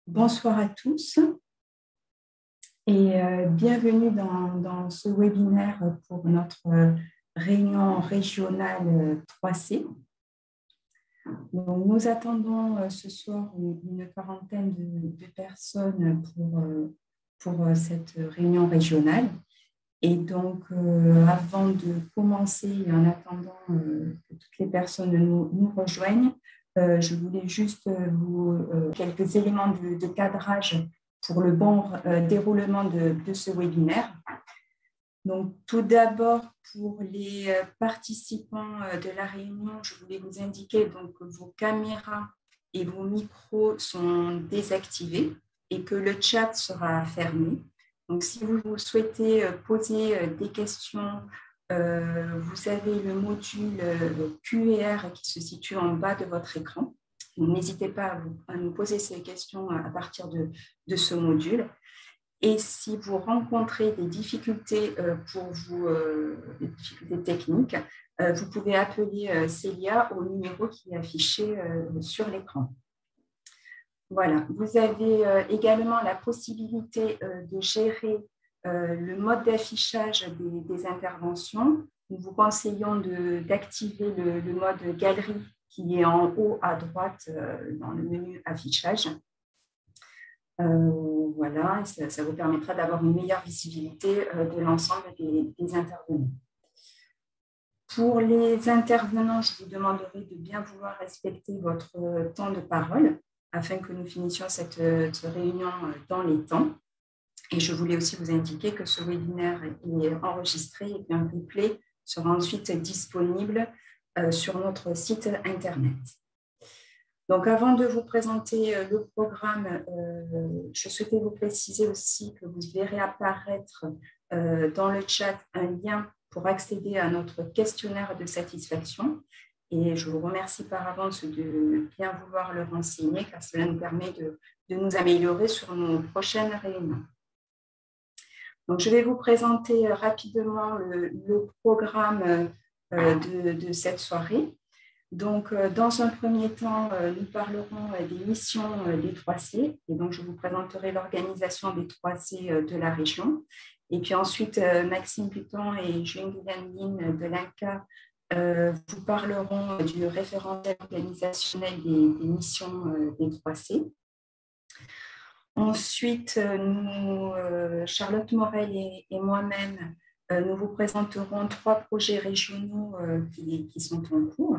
Bonsoir à tous et bienvenue dans ce webinaire pour notre réunion régionale 3C. Donc, nous attendons ce soir une quarantaine de personnes pour cette réunion régionale. Et donc, avant de commencer, en attendant que toutes les personnes nous rejoignent, je voulais juste quelques éléments de cadrage pour le bon déroulement de ce webinaire. Donc, tout d'abord, pour les participants de la réunion, je voulais vous indiquer donc, que vos caméras et vos micros sont désactivés et que le chat sera fermé. Donc, si vous souhaitez poser des questions, vous avez le module Q&R qui se situe en bas de votre écran. N'hésitez pas à nous poser ces questions à partir de ce module. Et si vous rencontrez des difficultés des difficultés techniques, vous pouvez appeler Célia au numéro qui est affiché sur l'écran. Voilà, vous avez également la possibilité de gérer le mode d'affichage des interventions. Nous vous conseillons d'activer le mode galerie qui est en haut à droite dans le menu affichage. Voilà, ça vous permettra d'avoir une meilleure visibilité de l'ensemble des intervenants. Pour les intervenants, je vous demanderai de bien vouloir respecter votre temps de parole afin que nous finissions cette réunion dans les temps. Et je voulais aussi vous indiquer que ce webinaire est enregistré et qu'un replay sera ensuite disponible sur notre site Internet. Donc, avant de vous présenter le programme, je souhaitais vous préciser aussi que vous verrez apparaître dans le chat un lien pour accéder à notre questionnaire de satisfaction. Et je vous remercie par avance de bien vouloir le renseigner, car cela nous permet de nous améliorer sur nos prochaines réunions. Donc, je vais vous présenter rapidement le programme de cette soirée. Donc, dans un premier temps, nous parlerons des missions des 3C. Et donc, je vous présenterai l'organisation des 3C de la région. Et puis ensuite, Maxime Buton et Julien-Guillaine de l'INCA vous parleront du référentiel organisationnel des missions des 3C. Ensuite, Charlotte Morel et moi-même, nous vous présenterons 3 projets régionaux qui sont en cours.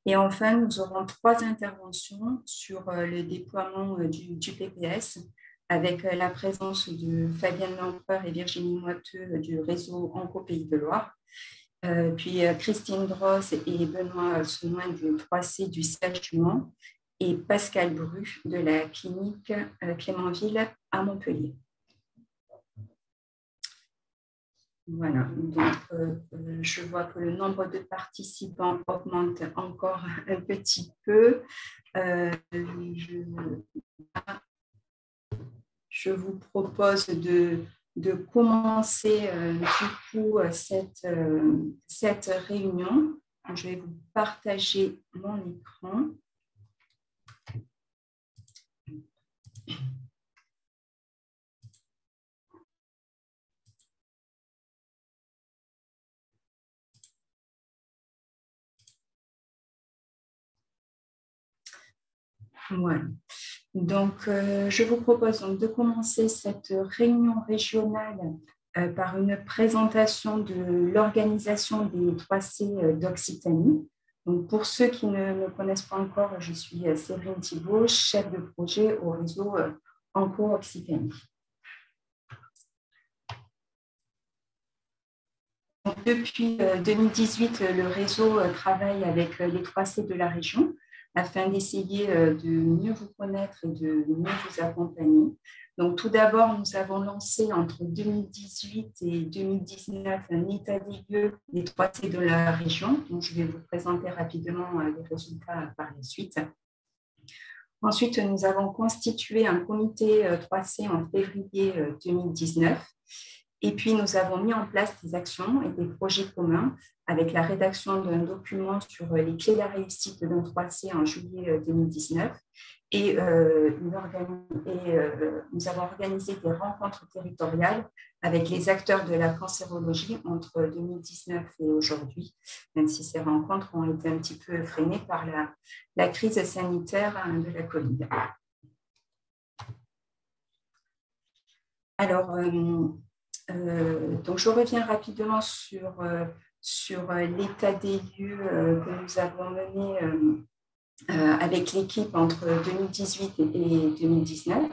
Et enfin, nous aurons 3 interventions sur le déploiement du PPS avec la présence de Fabienne Lempereur et Virginie Moiteux du réseau Onco Pays de Loire, puis Christine Droz et Benoît Saunoin du 3C du siège du Mans et Pascal Bru de la clinique Clémenville à Montpellier. Voilà, donc je vois que le nombre de participants augmente encore un petit peu. Je vous propose de commencer du coup cette réunion. Je vais vous partager mon écran. Voilà. Donc, je vous propose donc de commencer cette réunion régionale par une présentation de l'organisation des 3C d'Occitanie. Donc, pour ceux qui ne me connaissent pas encore, je suis Séverine Thibault, chef de projet au réseau Onco Occitanie. Donc, depuis 2018, le réseau travaille avec les 3C de la région afin d'essayer de mieux vous connaître et de mieux vous accompagner. Donc, tout d'abord, nous avons lancé entre 2018 et 2019 un état des lieux des 3C de la région, dont je vais vous présenter rapidement les résultats par la suite. Ensuite, nous avons constitué un comité 3C en février 2019. Et puis, nous avons mis en place des actions et des projets communs avec la rédaction d'un document sur les clés de la réussite d'un 3C en juillet 2019 et, nous avons organisé des rencontres territoriales avec les acteurs de la cancérologie entre 2019 et aujourd'hui, même si ces rencontres ont été un petit peu freinées par la crise sanitaire de la Covid. Alors, donc je reviens rapidement sur l'état des lieux que nous avons mené avec l'équipe entre 2018 et 2019.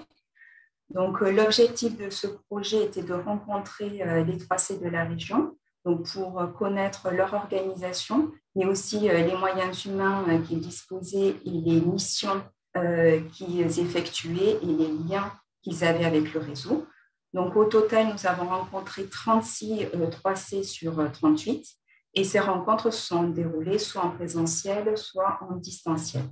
Donc, l'objectif de ce projet était de rencontrer les 3C de la région, donc pour connaître leur organisation, mais aussi les moyens humains qu'ils disposaient et les missions qu'ils effectuaient et les liens qu'ils avaient avec le réseau. Donc, au total, nous avons rencontré 36 3C sur 38 et ces rencontres se sont déroulées soit en présentiel, soit en distanciel.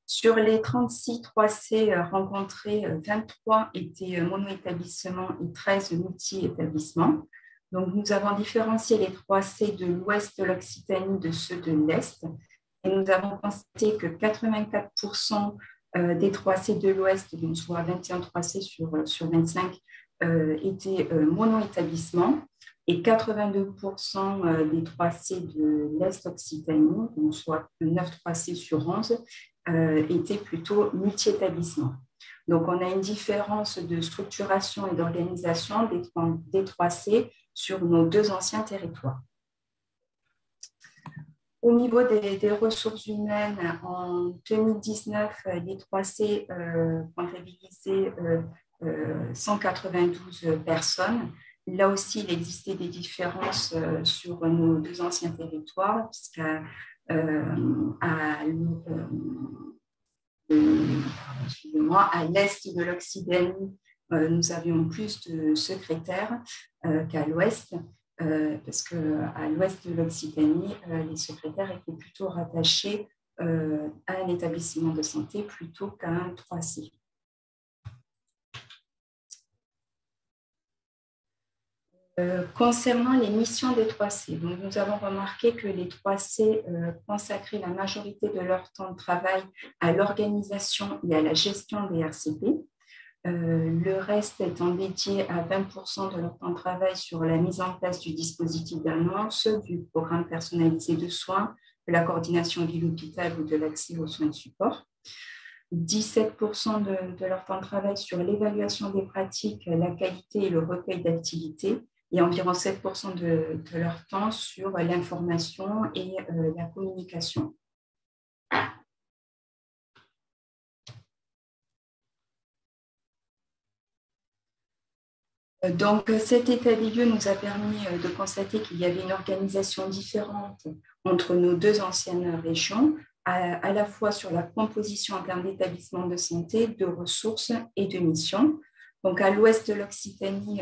Sur les 36 3C rencontrés, 23 étaient mono-établissements et 13 multi-établissements. Donc, nous avons différencié les 3C de l'ouest de l'Occitanie de ceux de l'est. Et nous avons constaté que 84% des 3C de l'ouest, donc soit 21 3C sur 25, étaient mono-établissements. Et 82% des 3C de l'Est Occitanie, donc soit 9 3C sur 11, étaient plutôt multi-établissements. Donc, on a une différence de structuration et d'organisation des 3C sur nos deux anciens territoires. Au niveau des ressources humaines, en 2019, les 3C comptabilisaient 192 personnes. Là aussi, il existait des différences sur nos deux anciens territoires, puisqu'à à l'est de l'Occitanie, nous avions plus de secrétaires qu'à l'ouest, parce qu'à l'ouest de l'Occitanie, les secrétaires étaient plutôt rattachés à un établissement de santé plutôt qu'à un 3C. Concernant les missions des 3C, donc nous avons remarqué que les 3C consacraient la majorité de leur temps de travail à l'organisation et à la gestion des RCP. Le reste étant dédié à 20% de leur temps de travail sur la mise en place du dispositif d'annonce, du programme personnalisé de soins, de la coordination ville-hôpital ou de l'accès aux soins de support. 17% de leur temps de travail sur l'évaluation des pratiques, la qualité et le recueil d'activités, et environ 7% de leur temps sur l'information et la communication. Donc, cet état des lieux nous a permis de constater qu'il y avait une organisation différente entre nos deux anciennes régions, à la fois sur la composition en termes d'établissements de santé, de ressources et de missions. Donc, à l'ouest de l'Occitanie,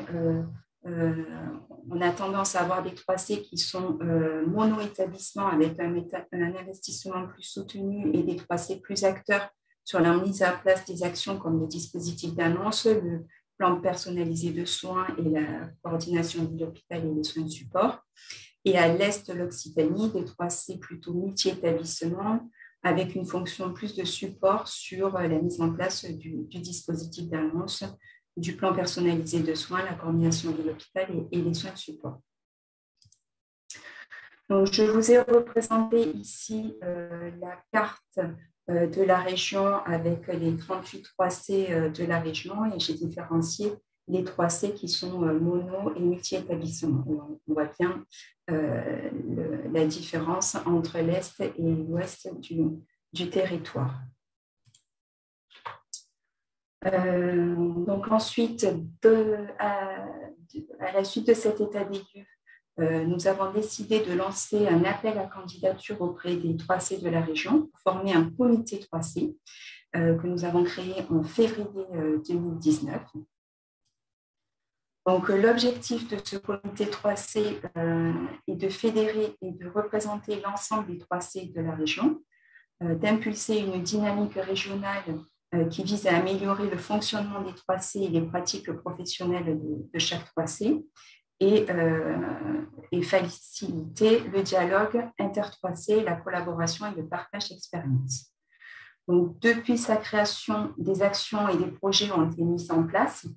on a tendance à avoir des 3C qui sont mono-établissements avec un investissement plus soutenu et des 3C plus acteurs sur la mise en place des actions comme le dispositif d'annonce, le plan personnalisé de soins et la coordination de l'hôpital et les soins de support. Et à l'est de l'Occitanie, des 3C plutôt multi-établissements avec une fonction plus de support sur la mise en place du dispositif d'annonce, du plan personnalisé de soins, la coordination de l'hôpital et les soins de support. Donc, je vous ai représenté ici la carte de la région avec les 38 3C de la région et j'ai différencié les 3C qui sont mono et multi-établissements. On voit bien la différence entre l'Est et l'Ouest du territoire. Donc ensuite, à la suite de cet état des lieux, nous avons décidé de lancer un appel à candidature auprès des 3C de la région pour former un comité 3C que nous avons créé en février 2019. Donc, l'objectif de ce comité 3C est de fédérer et de représenter l'ensemble des 3C de la région, d'impulser une dynamique régionale qui vise à améliorer le fonctionnement des 3C et les pratiques professionnelles de chaque 3C et faciliter le dialogue inter-3C, la collaboration et le partage d'expériences. Donc, depuis sa création, des actions et des projets ont été mis en place.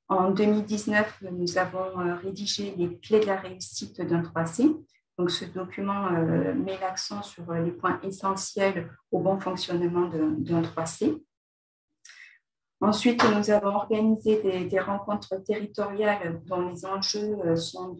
En 2019, nous avons rédigé les clés de la réussite d'un 3C. Donc, ce document met l'accent sur les points essentiels au bon fonctionnement d'un 3C. Ensuite, nous avons organisé des rencontres territoriales dont les enjeux sont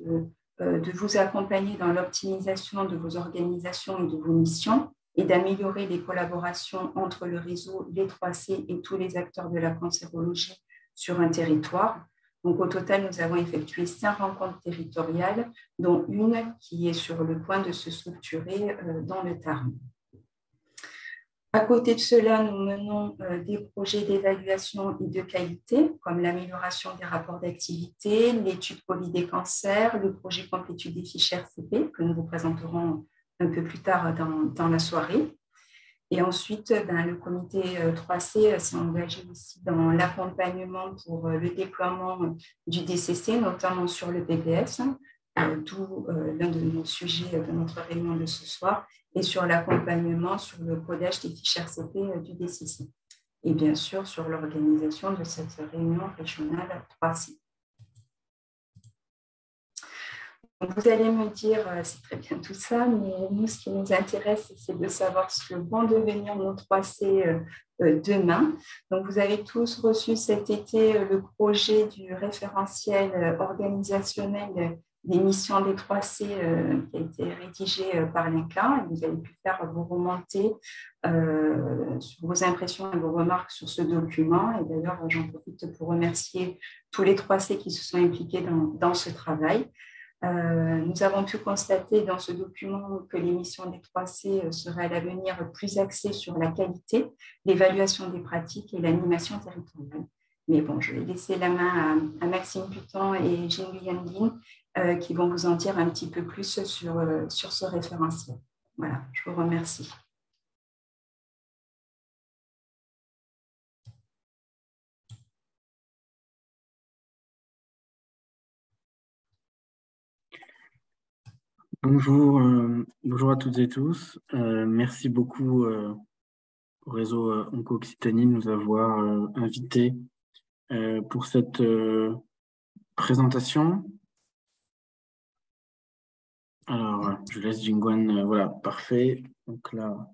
de vous accompagner dans l'optimisation de vos organisations et de vos missions et d'améliorer les collaborations entre le réseau, les 3C et tous les acteurs de la cancérologie sur un territoire. Donc, au total, nous avons effectué 5 rencontres territoriales, dont une qui est sur le point de se structurer dans le Tarn. À côté de cela, nous menons des projets d'évaluation et de qualité, comme l'amélioration des rapports d'activité, l'étude Covid et cancer, le projet complétude des fiches RCP, que nous vous présenterons un peu plus tard dans la soirée. Et ensuite, le comité 3C s'est engagé aussi dans l'accompagnement pour le déploiement du DCC, notamment sur le PPS, d'où l'un de nos sujets de notre réunion de ce soir, et sur l'accompagnement sur le codage des fiches RCP du DCC. Et bien sûr, sur l'organisation de cette réunion régionale 3C. Vous allez me dire, c'est très bien tout ça, mais nous, ce qui nous intéresse, c'est de savoir ce que vont devenir nos 3C demain. Donc, vous avez tous reçu cet été le projet du référentiel organisationnel des missions des 3C qui a été rédigé par l'INCA. Vous avez pu faire vos remontées sur vos impressions et vos remarques sur ce document. Et d'ailleurs, j'en profite pour remercier tous les 3C qui se sont impliqués dans ce travail. Nous avons pu constater dans ce document que les missions des 3C seraient à l'avenir plus axées sur la qualité, l'évaluation des pratiques et l'animation territoriale. Mais bon, je vais laisser la main à Maxime Putan et Jingui Yanlin qui vont vous en dire un petit peu plus sur ce référentiel. Voilà, je vous remercie. Bonjour, bonjour à toutes et tous. Merci beaucoup au réseau Onco-Occitanie de nous avoir invités pour cette présentation. Alors, je laisse Jingwan, voilà, parfait. Donc là,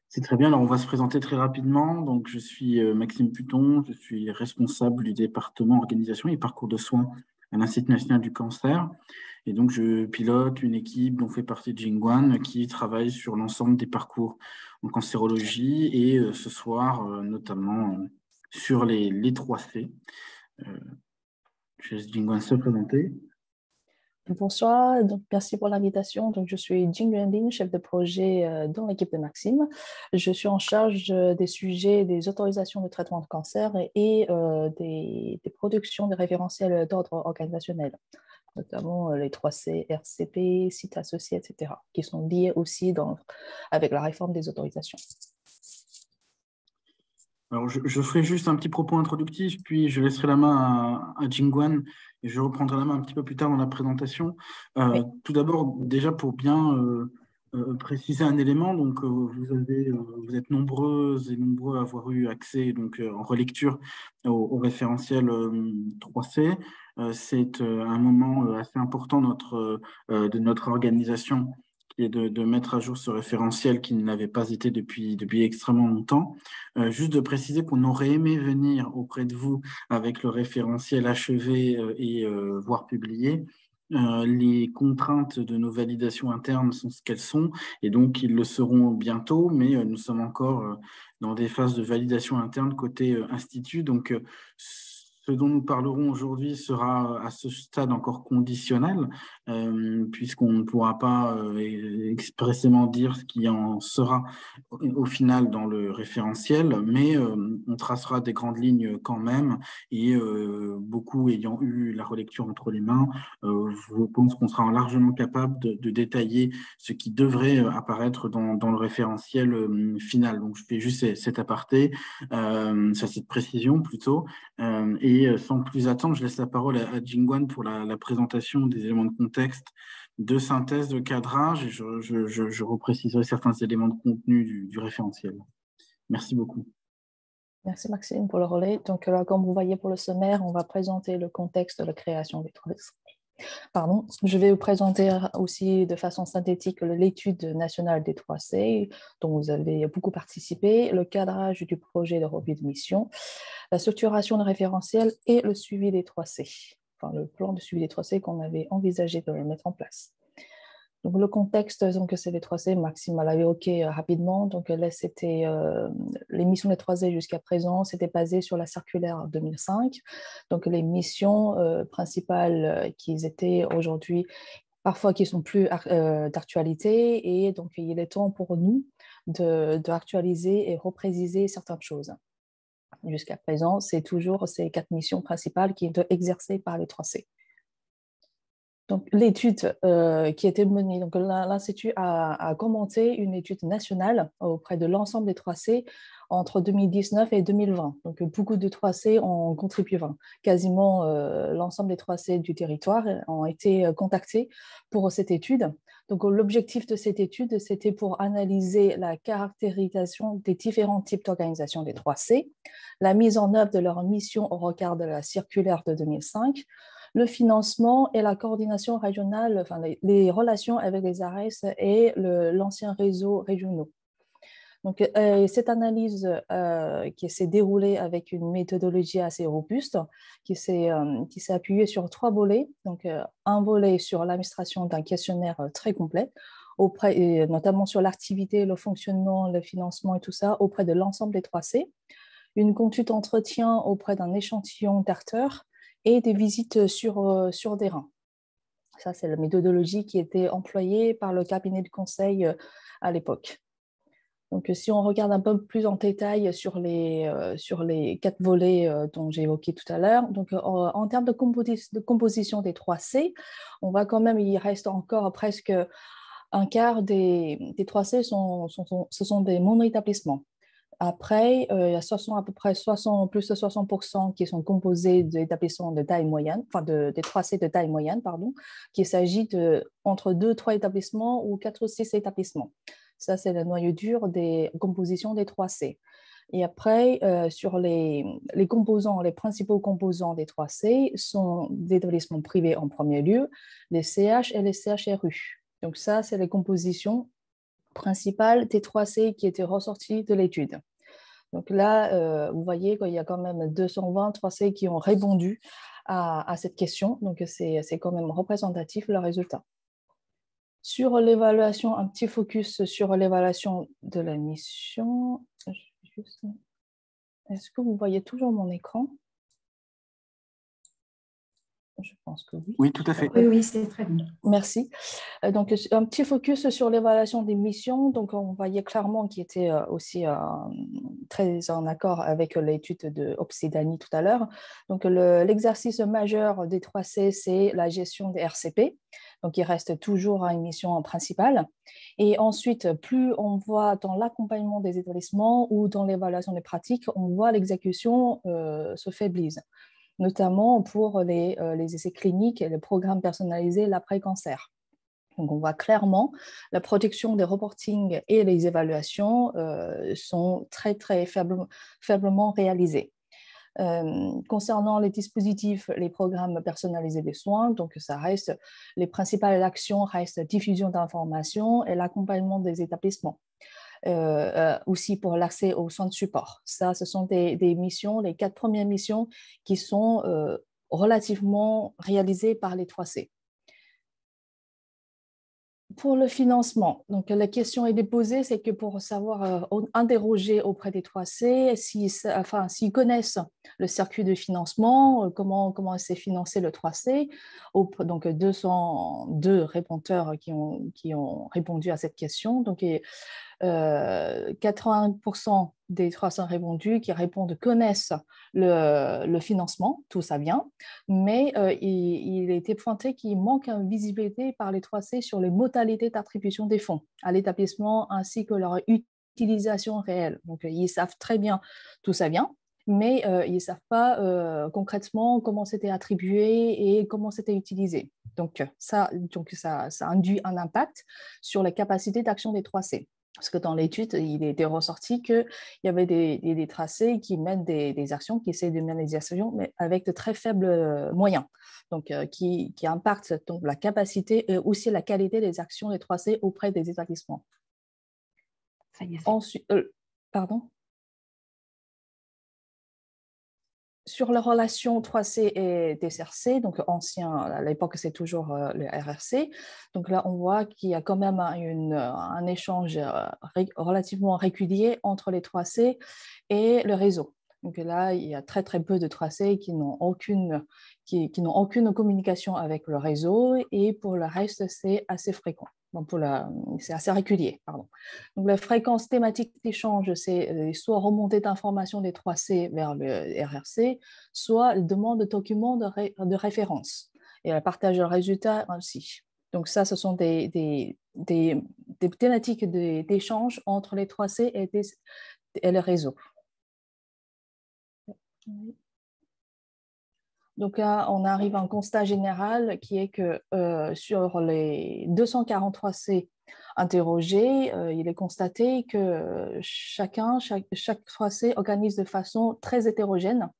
c'est très bien. Alors, on va se présenter très rapidement. Donc, je suis Maxime Puton, je suis responsable du département organisation et parcours de soins à l'Institut national du cancer. Et donc, je pilote une équipe dont fait partie Jingwan qui travaille sur l'ensemble des parcours en cancérologie et ce soir, notamment sur les 3C. Je laisse Jingwan se présenter. Bonsoir, donc merci pour l'invitation. Donc, je suis Jing Yuanlin, chef de projet dans l'équipe de Maxime. Je suis en charge des sujets des autorisations de traitement de cancer et des productions des référentiels d'ordre organisationnel, notamment les 3C, RCP, sites associés, etc., qui sont liés aussi avec la réforme des autorisations. Alors, je ferai juste un petit propos introductif, puis je laisserai la main à Jingwan et je reprendrai la main un petit peu plus tard dans la présentation. Oui. Tout d'abord, déjà pour bien préciser un élément, donc vous êtes nombreuses et nombreux à avoir eu accès donc, en relecture au référentiel 3C. C'est un moment assez important de notre organisation qui est de mettre à jour ce référentiel qui ne l'avait pas été depuis extrêmement longtemps. Juste de préciser qu'on aurait aimé venir auprès de vous avec le référentiel achevé voire publié. Les contraintes de nos validations internes sont ce qu'elles sont et donc ils le seront bientôt, mais nous sommes encore dans des phases de validation interne côté institut. Donc, ce dont nous parlerons aujourd'hui sera à ce stade encore conditionnel, puisqu'on ne pourra pas expressément dire ce qui en sera au final dans le référentiel, mais on tracera des grandes lignes quand même, et beaucoup ayant eu la relecture entre les mains, je pense qu'on sera largement capable de détailler ce qui devrait apparaître dans le référentiel final. Donc je fais juste cet aparté, cette précision plutôt, et sans plus attendre, je laisse la parole à Jingwan pour la présentation des éléments de contexte, de synthèse, de cadrage, et je repréciserai certains éléments de contenu du référentiel. Merci beaucoup. Merci Maxime pour le relais. Donc là, comme vous voyez pour le sommaire, on va présenter le contexte de la création des 3C. Pardon, je vais vous présenter aussi de façon synthétique l'étude nationale des 3C, dont vous avez beaucoup participé, le cadrage du projet de revue de mission, la structuration de référentiel et le suivi des 3C, enfin le plan de suivi des 3C qu'on avait envisagé de mettre en place. Donc, le contexte, donc, c'est les 3C, Maxime l'a évoqué rapidement. Donc, là, c'était les missions des 3C jusqu'à présent, c'était basé sur la circulaire 2005. Donc, les missions principales qui étaient aujourd'hui, parfois qui sont plus d'actualité, et donc il est temps pour nous d'actualiser et repréciser certaines choses. Jusqu'à présent, c'est toujours ces 4 missions principales qui sont exercées par les 3C. Donc, l'étude qui a été menée, donc l'Institut a commenté une étude nationale auprès de l'ensemble des 3C entre 2019 et 2020. Donc, beaucoup de 3C ont contribué, quasiment l'ensemble des 3C du territoire ont été contactés pour cette étude. Donc, l'objectif de cette étude, c'était pour analyser la caractérisation des différents types d'organisations des 3C, la mise en œuvre de leur mission au regard de la circulaire de 2005, le financement et la coordination régionale, enfin les relations avec les ARES et l'ancien réseau régionaux. Donc, cette analyse qui s'est déroulée avec une méthodologie assez robuste, qui s'est appuyée sur 3 volets. Donc, un volet sur l'administration d'un questionnaire très complet, notamment sur l'activité, le fonctionnement, le financement et tout ça, auprès de l'ensemble des 3C. Une conduite d'entretien auprès d'un échantillon d'acteurs et des visites sur terrain. Ça, c'est la méthodologie qui était employée par le cabinet de conseil à l'époque. Donc, si on regarde un peu plus en détail sur les 4 volets dont j'ai évoqué tout à l'heure, donc en termes de composition des 3C, on voit quand même, il reste encore presque un quart des 3C, ce sont des mono-établissements. Après, il y a à peu près plus de 60% qui sont composés d'établissements de taille moyenne, enfin des 3C de taille moyenne, pardon, qu'il s'agit entre 2-3 établissements ou 4 ou 6 établissements. Ça, c'est le noyau dur des compositions des 3C. Et après, sur les composants, les principaux composants des 3C sont des établissements privés en premier lieu, les CH et les CHRU. Donc ça, c'est les compositions principales des 3C qui étaient ressorties de l'étude. Donc là, vous voyez qu'il y a quand même 220 3C qui ont répondu à cette question. Donc, c'est quand même représentatif le résultat. Sur l'évaluation, un petit focus sur l'évaluation de la mission. Est-ce que vous voyez toujours mon écran? Je pense que oui. Oui, tout à fait. Oui, c'est très bien. Merci. Donc, un petit focus sur l'évaluation des missions. Donc, on voyait clairement qu'il était aussi très en accord avec l'étude de Obsidani tout à l'heure. Donc, l'exercice majeur des 3C, c'est la gestion des RCP. Donc, il reste toujours une mission principale. Et ensuite, plus on voit dans l'accompagnement des établissements ou dans l'évaluation des pratiques, on voit l'exécution se faiblise, notamment pour les essais cliniques et les programmes personnalisés l'après-cancer. Donc, on voit clairement la protection des reportings et les évaluations sont très, très faiblement réalisées. Concernant les dispositifs, les programmes personnalisés des soins, donc ça reste, les principales actions restent diffusion d'informations et l'accompagnement des établissements. Aussi pour l'accès aux soins de support. Ça, ce sont des missions, les 4 premières missions qui sont relativement réalisées par les 3C. Pour le financement, donc la question est déposée, c'est que pour savoir interroger auprès des 3C s'ils connaissent le circuit de financement, comment s'est financé le 3C, donc 202 répondeurs qui ont répondu à cette question. Donc, 80% des 300 répondus qui répondent connaissent le financement, tout ça vient, mais il a été pointé qu'il manque une visibilité par les 3C sur les modalités d'attribution des fonds à l'établissement ainsi que leur utilisation réelle. Donc, ils savent très bien d'où ça vient, mais ils ne savent pas concrètement comment c'était attribué et comment c'était utilisé. Donc ça induit un impact sur les capacités d'action des 3C. Parce que dans l'étude, il était ressorti qu'il y avait des tracés qui mènent des actions, qui essaient de mener des actions, mais avec de très faibles moyens, donc qui impactent donc, la capacité et aussi la qualité des actions des tracés auprès des établissements. Ça y est. Ensuite, pardon. Sur la relation 3C et DSRC, donc ancien, à l'époque c'est toujours le RRC, donc là on voit qu'il y a quand même un échange relativement régulier entre les 3C et le réseau. Donc là il y a très très peu de 3C qui n'ont aucune communication avec le réseau et pour le reste c'est assez fréquent. C'est assez régulier. Pardon. Donc, la fréquence thématique d'échange, c'est soit remontée d'informations des 3C vers le RRC, soit demande de documents de référence et le partage de résultats ainsi. Donc, ça, ce sont des thématiques d'échange entre les 3C et le réseau. Donc là, on arrive à un constat général qui est que sur les 243C interrogés, il est constaté que chaque 3C organise de façon très hétérogène,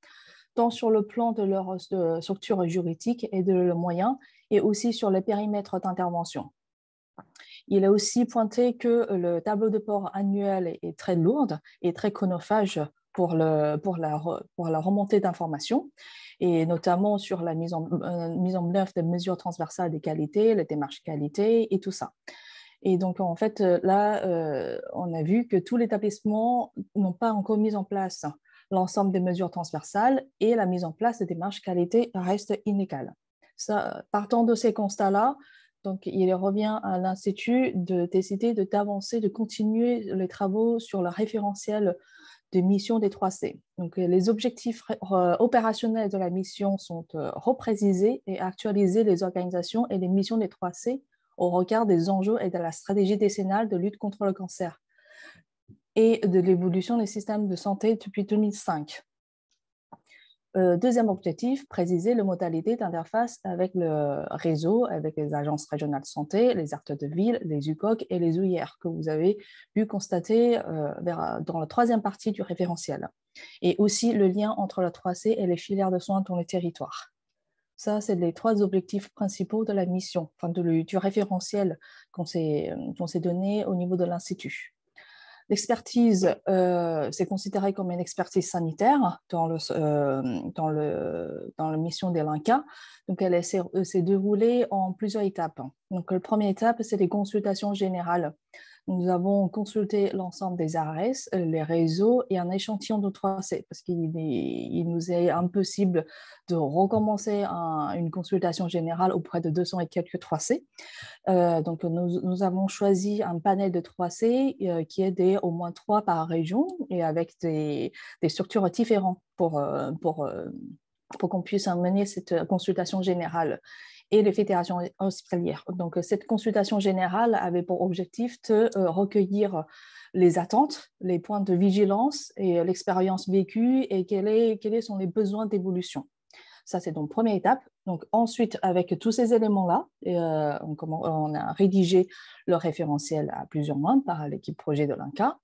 tant sur le plan de leur structure juridique et de leurs moyens, et aussi sur le périmètre d'intervention. Il a aussi pointé que le tableau de bord annuel est très lourd et très chronophage pour la remontée d'informations, et notamment sur la mise en œuvre des mesures transversales des qualités, les démarches qualité et tout ça. Et donc, en fait, là, on a vu que tous les établissements n'ont pas encore mis en place l'ensemble des mesures transversales et la mise en place des démarches qualité reste inégale. Partant de ces constats-là, donc, il revient à l'Institut de décider d'avancer, de continuer les travaux sur le référentiel de mission des 3C. Donc, les objectifs opérationnels de la mission sont reprécisés et actualiser les organisations et les missions des 3C au regard des enjeux et de la stratégie décennale de lutte contre le cancer et de l'évolution des systèmes de santé depuis 2005. Deuxième objectif, préciser les modalités d'interface avec le réseau, avec les agences régionales de santé, les acteurs de ville, les UCOC et les OIR que vous avez pu constater dans la troisième partie du référentiel. Et aussi le lien entre la 3C et les filières de soins dans les territoires. Ça, c'est les trois objectifs principaux de la mission, enfin du référentiel qu'on s'est donné au niveau de l'Institut. L'expertise, c'est considéré comme une expertise sanitaire dans la mission de l'INCa. Donc, elle s'est déroulée en plusieurs étapes. Donc, la première étape, c'est les consultations générales. Nous avons consulté l'ensemble des ARS, les réseaux et un échantillon de 3C parce qu'il nous est impossible de recommencer une consultation générale auprès de 200 et quelques 3C. Donc, nous avons choisi un panel de 3C qui est au moins 3 par région et avec des structures différentes pour qu'on puisse mener cette consultation générale et les fédérations hospitalières. Donc, cette consultation générale avait pour objectif de recueillir les attentes, les points de vigilance et l'expérience vécue et quels sont les besoins d'évolution. Ça, c'est donc première étape. Donc, ensuite, avec tous ces éléments-là, on a rédigé le référentiel à plusieurs mois par l'équipe projet de l'INCa.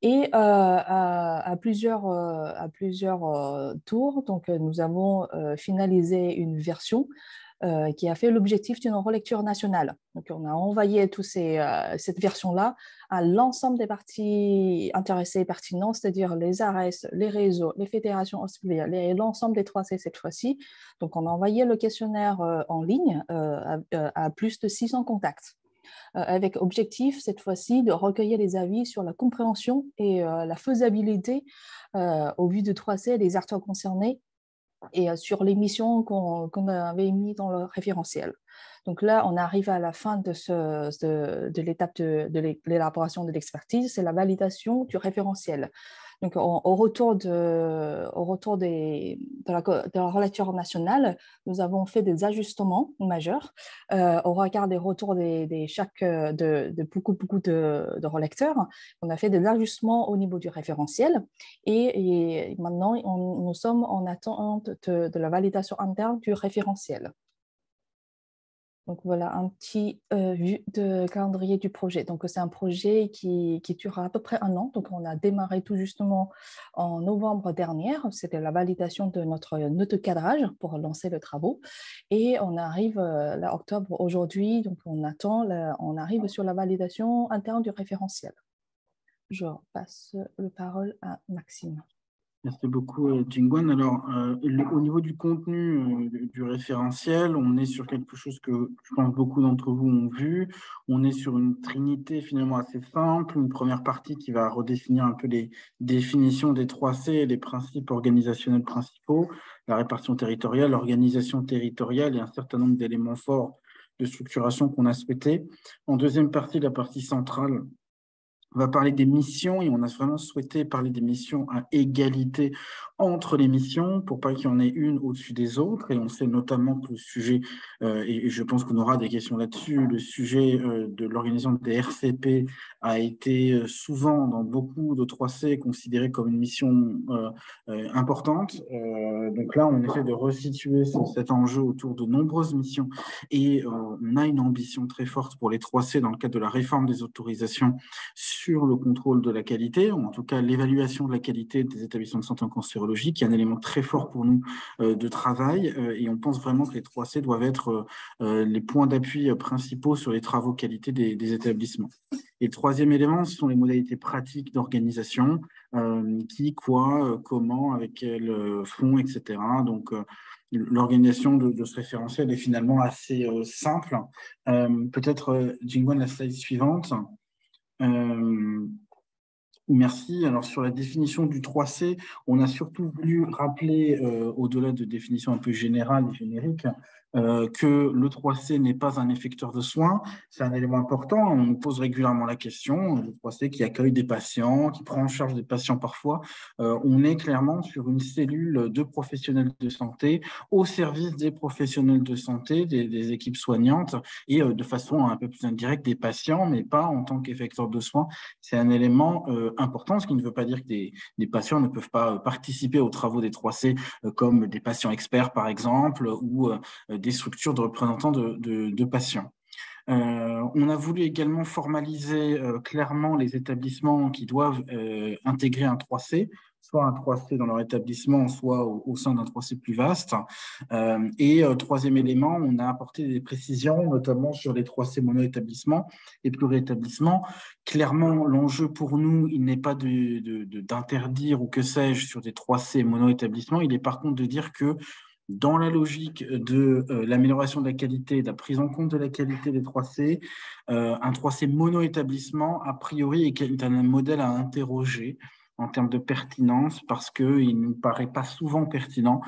Et à plusieurs tours, donc, nous avons finalisé une version qui a fait l'objectif d'une relecture nationale. Donc, on a envoyé cette version-là à l'ensemble des parties intéressées et pertinentes, c'est-à-dire les ARS, les réseaux, les fédérations hospitalières et l'ensemble des 3C cette fois-ci. Donc, on a envoyé le questionnaire en ligne à plus de 600 contacts. Avec objectif, cette fois-ci, de recueillir les avis sur la compréhension et la faisabilité au vu de 3C et des acteurs concernés et sur les missions qu'on avait mis dans le référentiel. Donc là, on arrive à la fin de l'étape de l'élaboration de l'expertise, c'est la validation du référentiel. Donc, au retour de la relecture nationale, nous avons fait des ajustements majeurs au regard des retours de beaucoup de relecteurs. On a fait des ajustements au niveau du référentiel et maintenant, nous sommes en attente de la validation interne du référentiel. Donc voilà un petit vue de calendrier du projet. Donc c'est un projet qui durera à peu près 1 an. Donc on a démarré tout justement en novembre dernier. C'était la validation de notre note de cadrage pour lancer le travaux. Et on arrive là octobre aujourd'hui. Donc on arrive sur la validation interne du référentiel. Je passe la parole à Maxime. Merci beaucoup, Jingwen. Alors, au niveau du contenu du référentiel, on est sur quelque chose que je pense beaucoup d'entre vous ont vu. On est sur une trinité finalement assez simple. Une première partie qui va redéfinir un peu les définitions des 3C et les principes organisationnels principaux, la répartition territoriale, l'organisation territoriale et un certain nombre d'éléments forts de structuration qu'on a souhaité. En deuxième partie, la partie centrale, on va parler des missions et on a vraiment souhaité parler des missions à égalité entre les missions pour pas qu'il y en ait une au-dessus des autres. Et on sait notamment que le sujet, et je pense qu'on aura des questions là-dessus, le sujet de l'organisation des RCP a été souvent dans beaucoup de 3C considéré comme une mission importante. Donc là, on essaie de resituer cet enjeu autour de nombreuses missions et on a une ambition très forte pour les 3C dans le cadre de la réforme des autorisations sur le contrôle de la qualité, ou en tout cas l'évaluation de la qualité des établissements de santé en cancérologie, qui est un élément très fort pour nous de travail, et on pense vraiment que les 3C doivent être les points d'appui principaux sur les travaux qualité des établissements. Et le troisième élément, ce sont les modalités pratiques d'organisation, qui, quoi, comment, avec quel fonds, etc. Donc, l'organisation de ce référentiel est finalement assez simple. Peut-être, Jingwen, la slide suivante. Merci. Alors, sur la définition du 3C, on a surtout voulu rappeler, au-delà de définitions un peu générales et génériques, que le 3C n'est pas un effecteur de soins. C'est un élément important. On nous pose régulièrement la question. Le 3C qui accueille des patients, qui prend en charge des patients parfois. On est clairement sur une cellule de professionnels de santé au service des professionnels de santé, des équipes soignantes et de façon un peu plus indirecte des patients, mais pas en tant qu'effecteur de soins. C'est un élément important, ce qui ne veut pas dire que des patients ne peuvent pas participer aux travaux des 3C comme des patients experts, par exemple, ou des structures de représentants de patients. On a voulu également formaliser clairement les établissements qui doivent intégrer un 3C, soit un 3C dans leur établissement, soit au sein d'un 3C plus vaste. Troisième élément, on a apporté des précisions, notamment sur les 3C mono-établissements et pluri-établissements. Clairement, l'enjeu pour nous, il n'est pas d'interdire ou que sais-je sur des 3C mono-établissements, il est par contre de dire que dans la logique de l'amélioration de la qualité, de la prise en compte de la qualité des 3C, un 3C mono-établissement, a priori, est un modèle à interroger en termes de pertinence, parce qu'il ne nous paraît pas souvent pertinent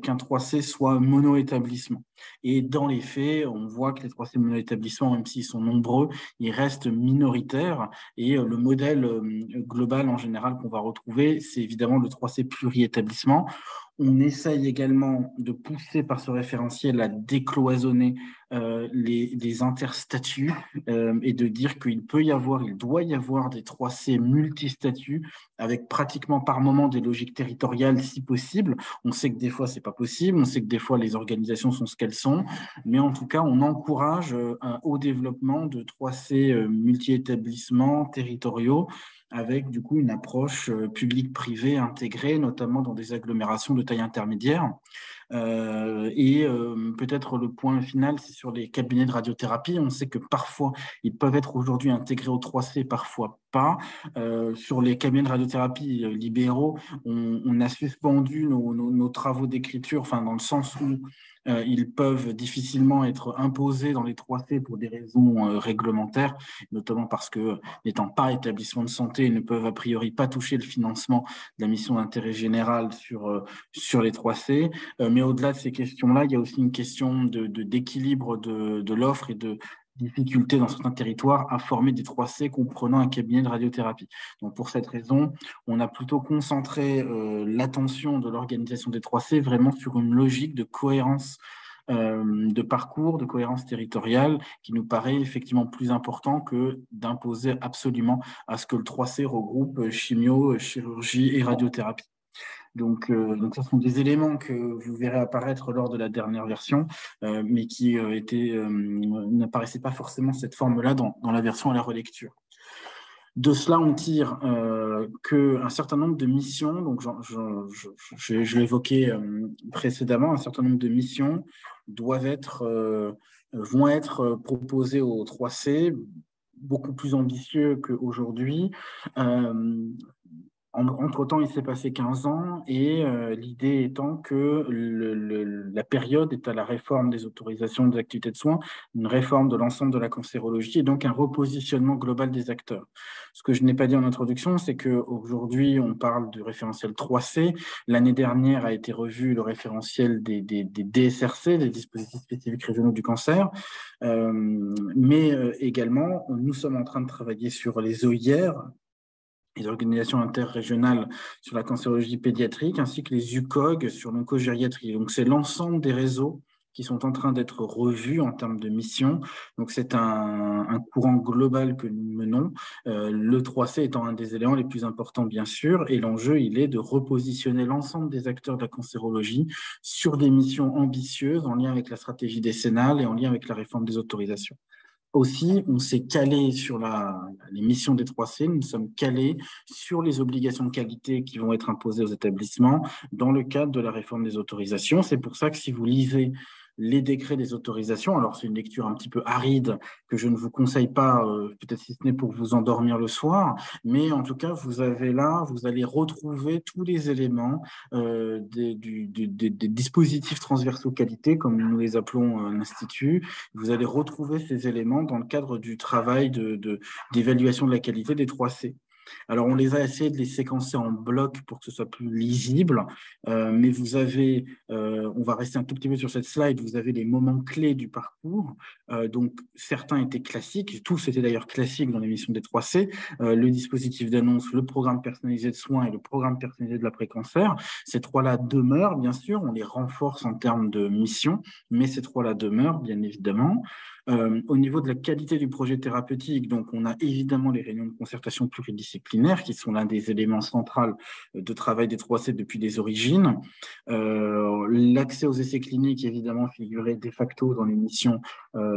qu'un 3C soit mono-établissement. Et dans les faits, on voit que les 3C mono-établissements, même s'ils sont nombreux, ils restent minoritaires. Et le modèle global, en général, qu'on va retrouver, c'est évidemment le 3C pluri-établissement. On essaye également de pousser par ce référentiel à décloisonner les interstatuts et de dire qu'il doit y avoir des 3C multistatuts avec pratiquement par moment des logiques territoriales si possible. On sait que des fois, c'est pas possible. On sait que des fois, les organisations sont ce qu'elles sont. Mais en tout cas, on encourage au développement de 3C multi-établissements territoriaux avec du coup une approche publique-privée intégrée, notamment dans des agglomérations de taille intermédiaire. Peut-être le point final, c'est sur les cabinets de radiothérapie. On sait que parfois, ils peuvent être aujourd'hui intégrés au 3C, parfois pas. Sur les cabinets de radiothérapie libéraux, on a suspendu nos travaux d'écriture, enfin, dans le sens où ils peuvent difficilement être imposés dans les 3C pour des raisons réglementaires, notamment parce que, n'étant pas établissements de santé, ils ne peuvent a priori pas toucher le financement de la mission d'intérêt général sur les 3C. Mais au-delà de ces questions-là, il y a aussi une question d'équilibre de l'offre et de difficulté dans certains territoires à former des 3C comprenant un cabinet de radiothérapie. Donc pour cette raison, on a plutôt concentré l'attention de l'organisation des 3C vraiment sur une logique de cohérence de parcours, de cohérence territoriale, qui nous paraît effectivement plus important que d'imposer absolument à ce que le 3C regroupe chimio, chirurgie et radiothérapie. Donc, ce sont des éléments que vous verrez apparaître lors de la dernière version, mais qui n'apparaissaient pas forcément cette forme-là dans la version à la relecture. De cela, on tire qu'un certain nombre de missions, donc je l'évoquais précédemment, un certain nombre de missions vont être proposées au 3C, beaucoup plus ambitieux qu'aujourd'hui. Entre-temps, il s'est passé 15 ans et l'idée étant que la période est à la réforme des autorisations des activités de soins, une réforme de l'ensemble de la cancérologie et donc un repositionnement global des acteurs. Ce que je n'ai pas dit en introduction, c'est qu'aujourd'hui, on parle du référentiel 3C. L'année dernière a été revu le référentiel des DSRC, des dispositifs spécifiques régionaux du cancer, mais également, nous sommes en train de travailler sur les OIR, les organisations interrégionales sur la cancérologie pédiatrique, ainsi que les UCOG sur l'oncogériatrie. Donc, c'est l'ensemble des réseaux qui sont en train d'être revus en termes de mission. Donc, c'est un courant global que nous menons, le 3C étant un des éléments les plus importants, bien sûr, et l'enjeu, il est de repositionner l'ensemble des acteurs de la cancérologie sur des missions ambitieuses en lien avec la stratégie décennale et en lien avec la réforme des autorisations. Aussi, on s'est calé sur les missions des 3C, nous sommes calés sur les obligations de qualité qui vont être imposées aux établissements dans le cadre de la réforme des autorisations. C'est pour ça que si vous lisez les décrets des autorisations, alors c'est une lecture un petit peu aride que je ne vous conseille pas, peut-être si ce n'est pour vous endormir le soir, mais en tout cas, vous allez retrouver tous les éléments des dispositifs transversaux qualité, comme nous les appelons l'Institut. Vous allez retrouver ces éléments dans le cadre du travail d'évaluation de la qualité des 3C. Alors, on les a essayé de les séquencer en blocs pour que ce soit plus lisible, mais vous avez, on va rester un tout petit peu sur cette slide, vous avez les moments clés du parcours. Donc, certains étaient classiques, tous étaient d'ailleurs classiques dans l'émission des 3C, le dispositif d'annonce, le programme personnalisé de soins et le programme personnalisé de l'après-cancer. Ces trois-là demeurent, bien sûr, on les renforce en termes de mission, mais ces trois-là demeurent, bien évidemment. Au niveau de la qualité du projet thérapeutique, donc on a évidemment les réunions de concertation pluridisciplinaires qui sont l'un des éléments centraux de travail des 3C depuis les origines. L'accès aux essais cliniques, évidemment, figurait de facto dans les missions.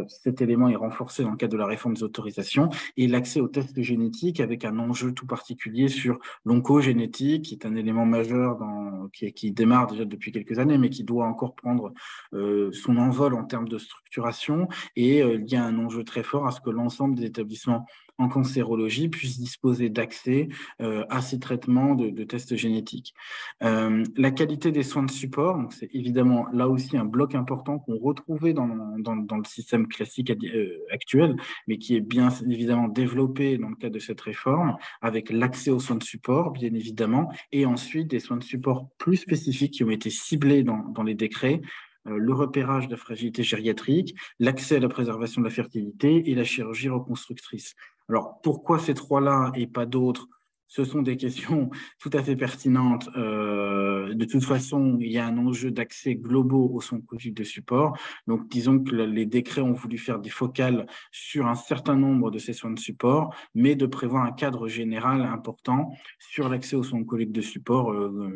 Cet élément est renforcé dans le cadre de la réforme des autorisations et l'accès aux tests génétiques avec un enjeu tout particulier sur l'oncogénétique, qui est un élément majeur qui démarre déjà depuis quelques années, mais qui doit encore prendre son envol en termes de structuration. Et il y a un enjeu très fort à ce que l'ensemble des établissements en cancérologie puissent disposer d'accès à ces traitements de tests génétiques. La qualité des soins de support, donc c'est évidemment là aussi un bloc important qu'on retrouvait dans le système classique actuel, mais qui est bien évidemment développé dans le cadre de cette réforme, avec l'accès aux soins de support, bien évidemment, et ensuite des soins de support plus spécifiques qui ont été ciblés dans les décrets, le repérage de la fragilité gériatrique, l'accès à la préservation de la fertilité et la chirurgie reconstructrice. Alors, pourquoi ces trois-là et pas d'autres? Ce sont des questions tout à fait pertinentes. De toute façon, il y a un enjeu d'accès globaux aux soins oncologiques de support. Donc, disons que les décrets ont voulu faire des focales sur un certain nombre de ces soins de support, mais de prévoir un cadre général important sur l'accès aux soins oncologiques de support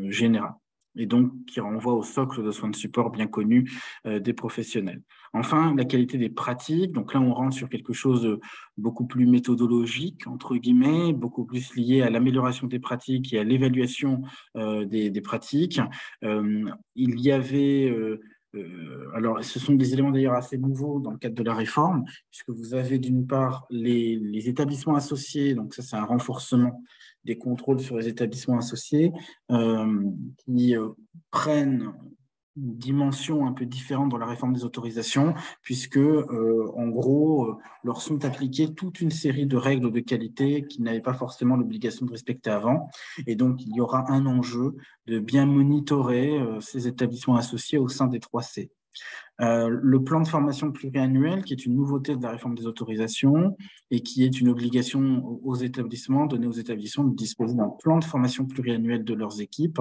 général, et donc qui renvoie au socle de soins de support bien connu des professionnels. Enfin, la qualité des pratiques. Donc là, on rentre sur quelque chose de beaucoup plus méthodologique, entre guillemets, beaucoup plus lié à l'amélioration des pratiques et à l'évaluation des pratiques. Il y avait... alors, ce sont des éléments d'ailleurs assez nouveaux dans le cadre de la réforme, puisque vous avez d'une part les établissements associés, donc ça c'est un renforcement des contrôles sur les établissements associés qui prennent une dimension un peu différente dans la réforme des autorisations, puisque en gros, leur sont appliquées toute une série de règles de qualité qui n'avaient pas forcément l'obligation de respecter avant. Et donc, il y aura un enjeu de bien monitorer ces établissements associés au sein des 3C. Le plan de formation pluriannuel, qui est une nouveauté de la réforme des autorisations et qui est une obligation aux établissements, donnée aux établissements de disposer d'un plan de formation pluriannuel de leurs équipes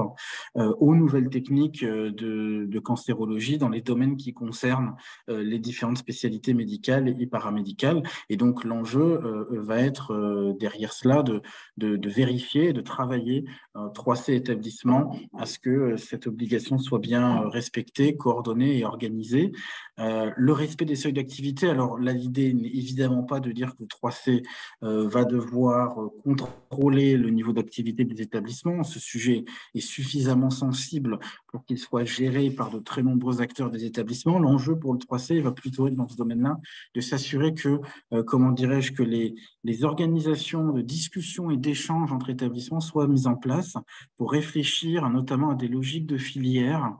aux nouvelles techniques de cancérologie dans les domaines qui concernent les différentes spécialités médicales et paramédicales. Et donc, l'enjeu va être derrière cela de vérifier, de travailler 3C établissements à ce que cette obligation soit bien respectée, coordonnée et organisée. Le respect des seuils d'activité, alors là, l'idée n'est évidemment pas de dire que le 3C va devoir contrôler le niveau d'activité des établissements. Ce sujet est suffisamment sensible pour qu'il soit géré par de très nombreux acteurs des établissements. L'enjeu pour le 3C va plutôt être dans ce domaine-là de s'assurer que, comment dirais-je, que les organisations de discussion et d'échange entre établissements soient mises en place pour réfléchir notamment à des logiques de filière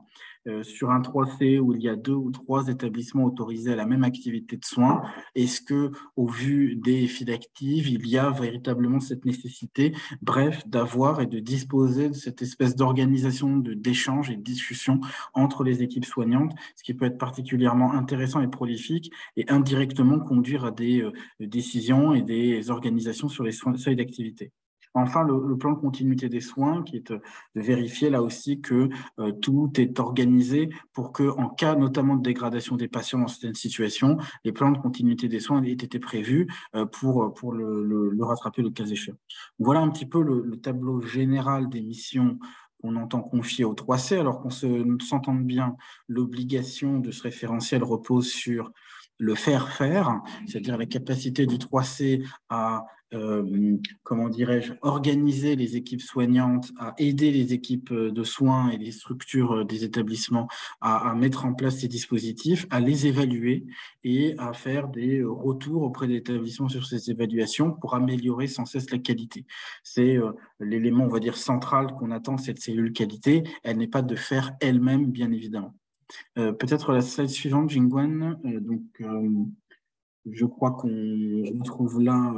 sur un 3C où il y a 2 ou 3 établissements autorisés à la même activité de soins. Est-ce que, au vu des files actives, il y a véritablement cette nécessité, bref, d'avoir et de disposer de cette espèce d'organisation d'échange et de discussion entre les équipes soignantes, ce qui peut être particulièrement intéressant et prolifique et indirectement conduire à des décisions et des organisations sur les seuils d'activité. Enfin, le plan de continuité des soins, qui est de vérifier là aussi que tout est organisé pour que, en cas notamment de dégradation des patients dans certaines situations, les plans de continuité des soins aient été prévus pour le rattraper le cas échéant. Voilà un petit peu le tableau général des missions qu'on entend confier au 3C, alors qu'on s'entende bien, l'obligation de ce référentiel repose sur le faire-faire, c'est-à-dire la capacité du 3C à comment dirais-je, organiser les équipes soignantes, à aider les équipes de soins et les structures des établissements à mettre en place ces dispositifs, à les évaluer et à faire des retours auprès des établissements sur ces évaluations pour améliorer sans cesse la qualité. C'est l'élément, on va dire, central qu'on attend de cette cellule qualité. Elle n'est pas de faire elle-même, bien évidemment. Peut-être la slide suivante, Jingwen. Je crois qu'on retrouve là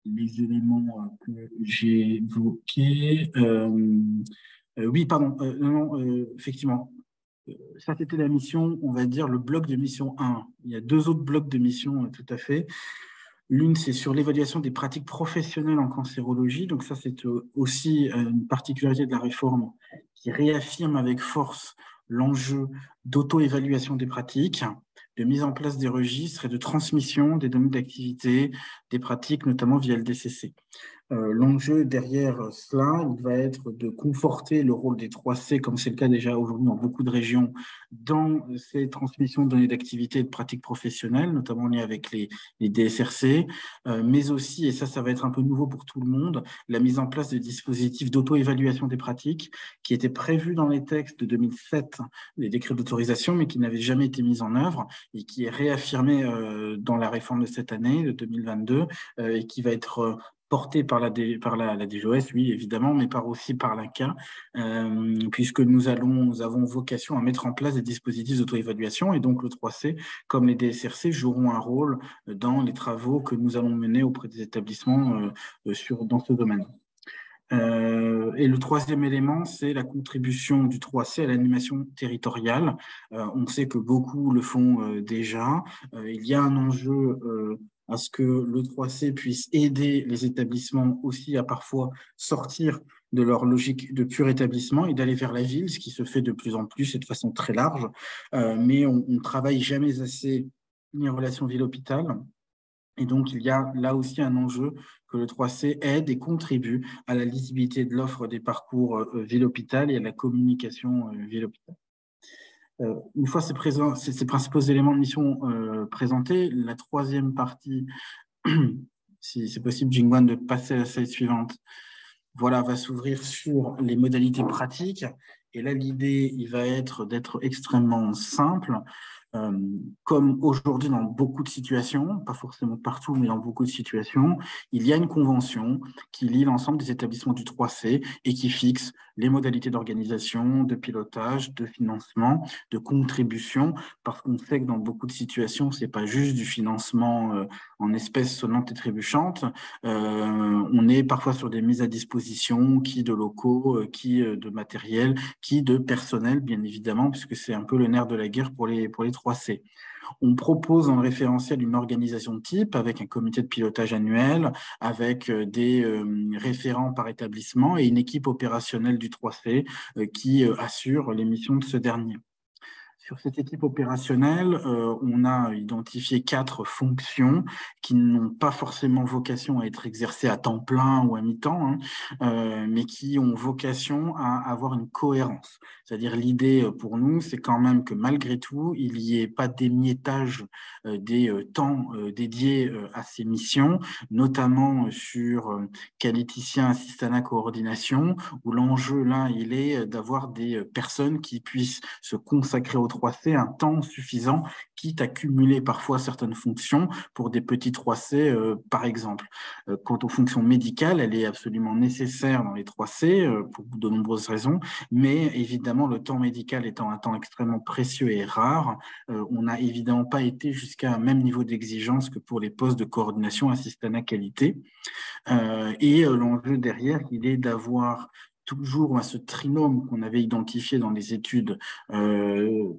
les éléments que j'ai évoqués. Oui, pardon. Non, effectivement. Ça, c'était la mission, on va dire, le bloc de mission 1. Il y a 2 autres blocs de mission, tout à fait. L'une, c'est sur l'évaluation des pratiques professionnelles en cancérologie. Donc ça, c'est aussi une particularité de la réforme qui réaffirme avec force l'enjeu d'auto-évaluation des pratiques, de mise en place des registres et de transmission des données d'activité, des pratiques, notamment via le DCC. L'enjeu derrière cela, il va être de conforter le rôle des 3C, comme c'est le cas déjà aujourd'hui dans beaucoup de régions, dans ces transmissions de données d'activité et de pratiques professionnelles, notamment liées avec les DSRC, mais aussi, et ça va être un peu nouveau pour tout le monde, la mise en place de dispositifs d'auto-évaluation des pratiques qui étaient prévus dans les textes de 2007, les décrets d'autorisation, mais qui n'avaient jamais été mis en œuvre et qui est réaffirmé dans la réforme de cette année, de 2022, et qui va être porté par la DGOS, oui, évidemment, mais aussi par l'INCa, puisque nous avons vocation à mettre en place des dispositifs d'auto-évaluation, et donc le 3C, comme les DSRC, joueront un rôle dans les travaux que nous allons mener auprès des établissements dans ce domaine. Et le troisième élément, c'est la contribution du 3C à l'animation territoriale. On sait que beaucoup le font déjà. Il y a un enjeu à ce que le 3C puisse aider les établissements aussi à parfois sortir de leur logique de pur établissement et d'aller vers la ville, ce qui se fait de plus en plus et de façon très large. Mais on ne travaille jamais assez les relations ville-hôpital. Et donc, il y a là aussi un enjeu que le 3C aide et contribue à la lisibilité de l'offre des parcours ville-hôpital et à la communication ville-hôpital. Une fois ces principaux éléments de mission présentés, la troisième partie, si c'est possible, Jingwan, de passer à la slide suivante, voilà, va s'ouvrir sur les modalités pratiques. Et là, l'idée, il va être d'être extrêmement simple. Comme aujourd'hui dans beaucoup de situations, pas forcément partout, mais dans beaucoup de situations, il y a une convention qui lie l'ensemble des établissements du 3C et qui fixe les modalités d'organisation, de pilotage, de financement, de contribution, parce qu'on sait que dans beaucoup de situations, c'est pas juste du financement en espèces sonnantes et trébuchantes. On est parfois sur des mises à disposition, qui de locaux, qui de matériel, qui de personnel, bien évidemment, puisque c'est un peu le nerf de la guerre pour les 3C. On propose dans le référentiel une organisation de type avec un comité de pilotage annuel, avec des référents par établissement et une équipe opérationnelle du 3C qui assure les missions de ce dernier. Sur cette équipe opérationnelle, on a identifié 4 fonctions qui n'ont pas forcément vocation à être exercées à temps plein ou à mi-temps, mais qui ont vocation à avoir une cohérence. C'est-à-dire l'idée pour nous, c'est quand même que malgré tout, il n'y ait pas d'émiettage des temps dédiés à ces missions, notamment sur qualiticien, assistana, coordination, où l'enjeu là, il est d'avoir des personnes qui puissent se consacrer au 3C un temps suffisant, quitte à cumuler parfois certaines fonctions pour des petits 3C, par exemple. Quant aux fonctions médicales, elle est absolument nécessaire dans les 3C pour de nombreuses raisons, mais évidemment, le temps médical étant un temps extrêmement précieux et rare, on n'a évidemment pas été jusqu'à un même niveau d'exigence que pour les postes de coordination assistana qualité. Et l'enjeu derrière, il est d'avoir toujours ce trinôme qu'on avait identifié dans les études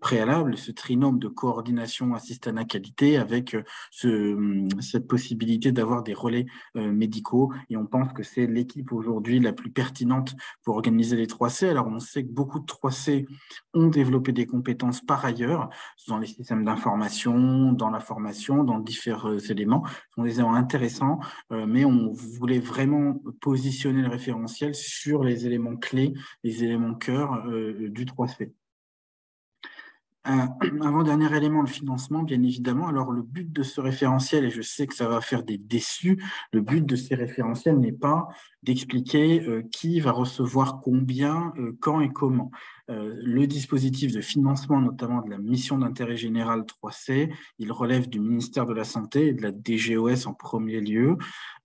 préalables, ce trinôme de coordination assistana qualité avec cette possibilité d'avoir des relais médicaux. Et on pense que c'est l'équipe aujourd'hui la plus pertinente pour organiser les 3C. Alors, on sait que beaucoup de 3C ont développé des compétences par ailleurs dans les systèmes d'information, dans la formation, dans différents éléments. Ce sont des éléments intéressants, mais on voulait vraiment positionner le référentiel sur les éléments clés, les éléments cœur du 3C. Avant-dernier élément, le financement, bien évidemment. Alors, le but de ce référentiel, et je sais que ça va faire des déçus, le but de ces référentiels n'est pas d'expliquer qui va recevoir combien, quand et comment. Le dispositif de financement, notamment de la mission d'intérêt général 3C, il relève du ministère de la Santé et de la DGOS en premier lieu,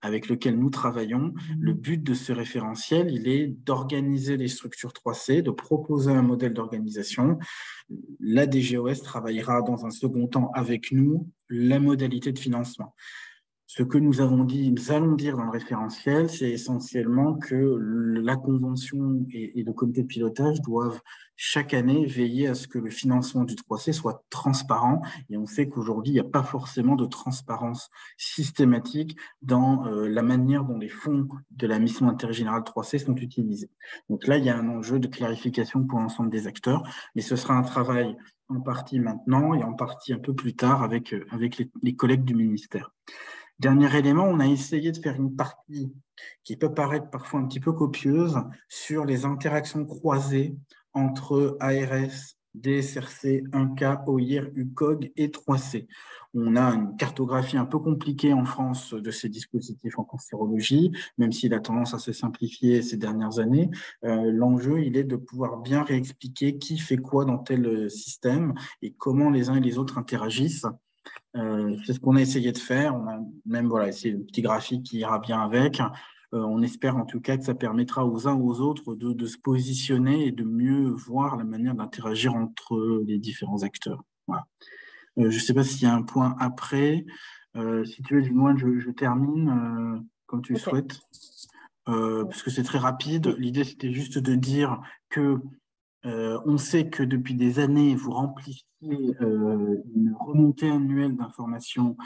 avec lequel nous travaillons. Le but de ce référentiel, il est d'organiser les structures 3C, de proposer un modèle d'organisation. La DGOS travaillera dans un second temps avec nous la modalité de financement. Ce que nous allons dire dans le référentiel, c'est essentiellement que la convention et le comité de pilotage doivent chaque année veiller à ce que le financement du 3C soit transparent. Et on sait qu'aujourd'hui, il n'y a pas forcément de transparence systématique dans la manière dont les fonds de la mission d'intérêt général 3C sont utilisés. Donc là, il y a un enjeu de clarification pour l'ensemble des acteurs, mais ce sera un travail en partie maintenant et en partie un peu plus tard avec les collègues du ministère. Dernier élément, on a essayé de faire une partie qui peut paraître parfois un petit peu copieuse sur les interactions croisées entre ARS, DSRC, 1K, OIR, UCOG et 3C. On a une cartographie un peu compliquée en France de ces dispositifs en cancérologie, même s'il a tendance à se simplifier ces dernières années. L'enjeu, il est de pouvoir bien réexpliquer qui fait quoi dans tel système et comment les uns et les autres interagissent. C'est ce qu'on a essayé de faire. On a même essayé le petit graphique qui ira bien avec. On espère en tout cas que ça permettra aux uns aux autres de se positionner et de mieux voir la manière d'interagir entre les différents acteurs. Voilà. Je ne sais pas s'il y a un point après. Si tu veux, dis-moi, je termine comme tu souhaites. Parce que c'est très rapide. L'idée, c'était juste de dire que on sait que depuis des années, vous remplissiez une remontée annuelle d'informations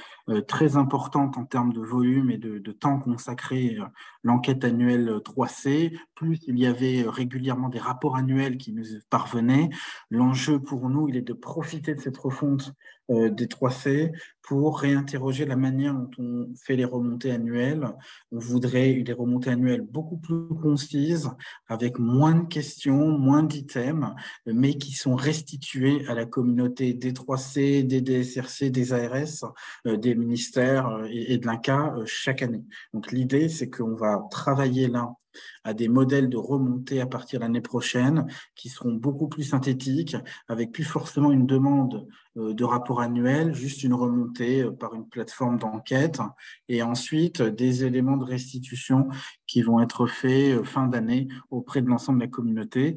très importante en termes de volume et de temps consacré l'enquête annuelle 3C. Plus il y avait régulièrement des rapports annuels qui nous parvenaient. L'enjeu pour nous, il est de profiter de cette refonte des 3C pour réinterroger la manière dont on fait les remontées annuelles. On voudrait des remontées annuelles beaucoup plus concises, avec moins de questions, moins d'items, mais qui sont restitués à la communauté des 3C, des DSRC, des ARS, des ministères et de l'INCa chaque année. Donc l'idée, c'est qu'on va travailler là à des modèles de remontée à partir de l'année prochaine qui seront beaucoup plus synthétiques, avec plus forcément une demande de rapport annuel, juste une remontée par une plateforme d'enquête, et ensuite des éléments de restitution qui vont être faits fin d'année auprès de l'ensemble de la communauté.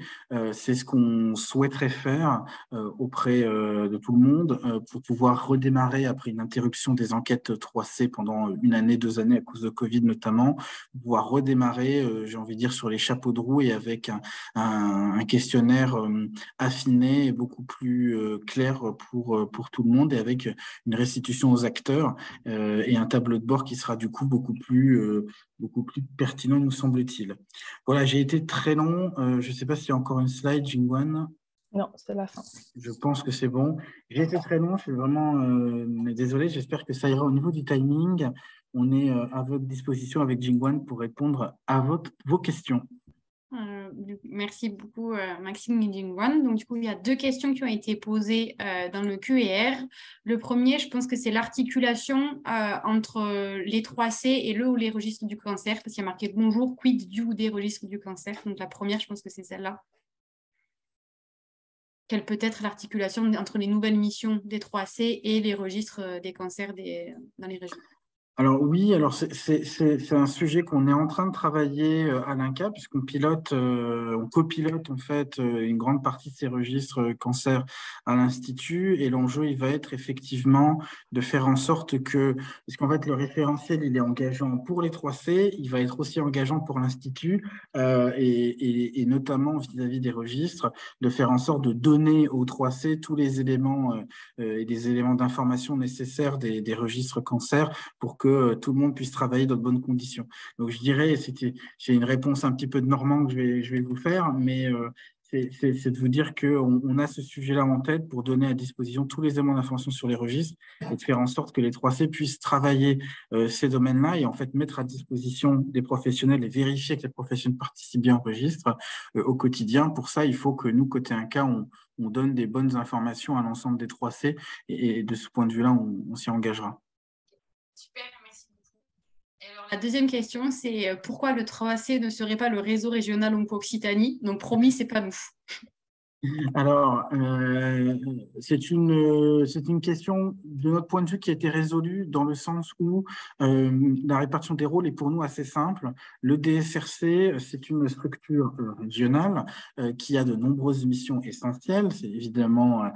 C'est ce qu'on souhaiterait faire auprès de tout le monde pour pouvoir redémarrer après une interruption des enquêtes 3C pendant une année, 2 années à cause de Covid notamment, pouvoir redémarrer, j'ai envie de dire, sur les chapeaux de roue et avec un questionnaire affiné et beaucoup plus clair pour tout le monde, et avec une restitution aux acteurs et un tableau de bord qui sera du coup beaucoup plus pertinent, nous semble-t-il. Voilà, j'ai été très long. Je ne sais pas s'il y a encore une slide, Jingwan. Non, c'est la fin. Je pense que c'est bon. J'ai été très long, je suis vraiment désolé. J'espère que ça ira au niveau du timing. On est à votre disposition avec Jingwan pour répondre à vos questions. Merci beaucoup, Maxime et Jingwan. Donc, du coup, il y a 2 questions qui ont été posées dans le Q&R. Le premier, je pense que c'est l'articulation entre les 3C et le ou les registres du cancer, parce qu'il y a marqué « Bonjour, quid du ou des registres du cancer ?» Donc, la première, je pense que c'est celle-là. Quelle peut être l'articulation entre les nouvelles missions des 3C et les registres des cancers dans les régions? Alors oui, alors c'est un sujet qu'on est en train de travailler à l'INCa, puisqu'on pilote, on copilote en fait une grande partie de ces registres cancer à l'Institut, et l'enjeu il va être effectivement de faire en sorte que, parce qu'en fait le référentiel il est engageant pour les 3C, il va être aussi engageant pour l'Institut et notamment vis-à-vis des registres, de faire en sorte de donner aux 3C tous les éléments et des éléments d'information nécessaires des registres cancer pour que tout le monde puisse travailler dans de bonnes conditions. Donc, je dirais, j'ai une réponse un petit peu de Normand que je vais vous faire, mais c'est de vous dire qu'on a ce sujet-là en tête pour donner à disposition tous les éléments d'information sur les registres et de faire en sorte que les 3C puissent travailler ces domaines-là et en fait mettre à disposition des professionnels et vérifier que les professionnels participent bien au registre au quotidien. Pour ça, il faut que nous, côté INCa, on donne des bonnes informations à l'ensemble des 3C et de ce point de vue-là, on s'y engagera. Super, merci beaucoup. Et alors, la deuxième question, c'est pourquoi le 3C ne serait pas le réseau régional Onco-Occitanie? Donc, promis, c'est pas nous. Alors, c'est une question de notre point de vue qui a été résolue dans le sens où la répartition des rôles est pour nous assez simple. Le DSRC, c'est une structure régionale qui a de nombreuses missions essentielles. C'est évidemment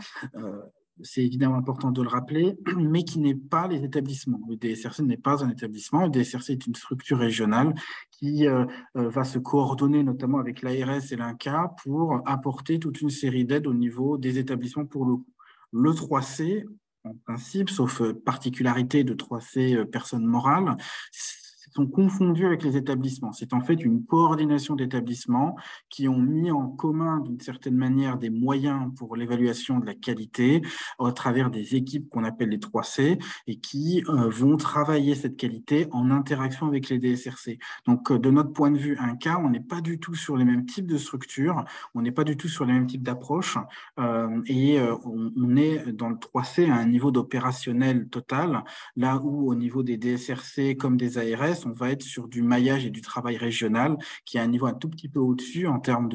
important de le rappeler, mais qui n'est pas les établissements. Le DSRC n'est pas un établissement. Le DSRC est une structure régionale qui va se coordonner notamment avec l'ARS et l'INCa pour apporter toute une série d'aides au niveau des établissements pour le coup. Le 3C, en principe, sauf particularité de 3C personnes morales, sont confondus avec les établissements. C'est en fait une coordination d'établissements qui ont mis en commun d'une certaine manière des moyens pour l'évaluation de la qualité à travers des équipes qu'on appelle les 3C et qui vont travailler cette qualité en interaction avec les DSRC. Donc, de notre point de vue, INCa, on n'est pas du tout sur les mêmes types de structures, on n'est pas du tout sur les mêmes types d'approches et on est dans le 3C à un niveau d'opérationnel total, là où au niveau des DSRC comme des ARS, on va être sur du maillage et du travail régional qui est à un niveau un tout petit peu au-dessus en termes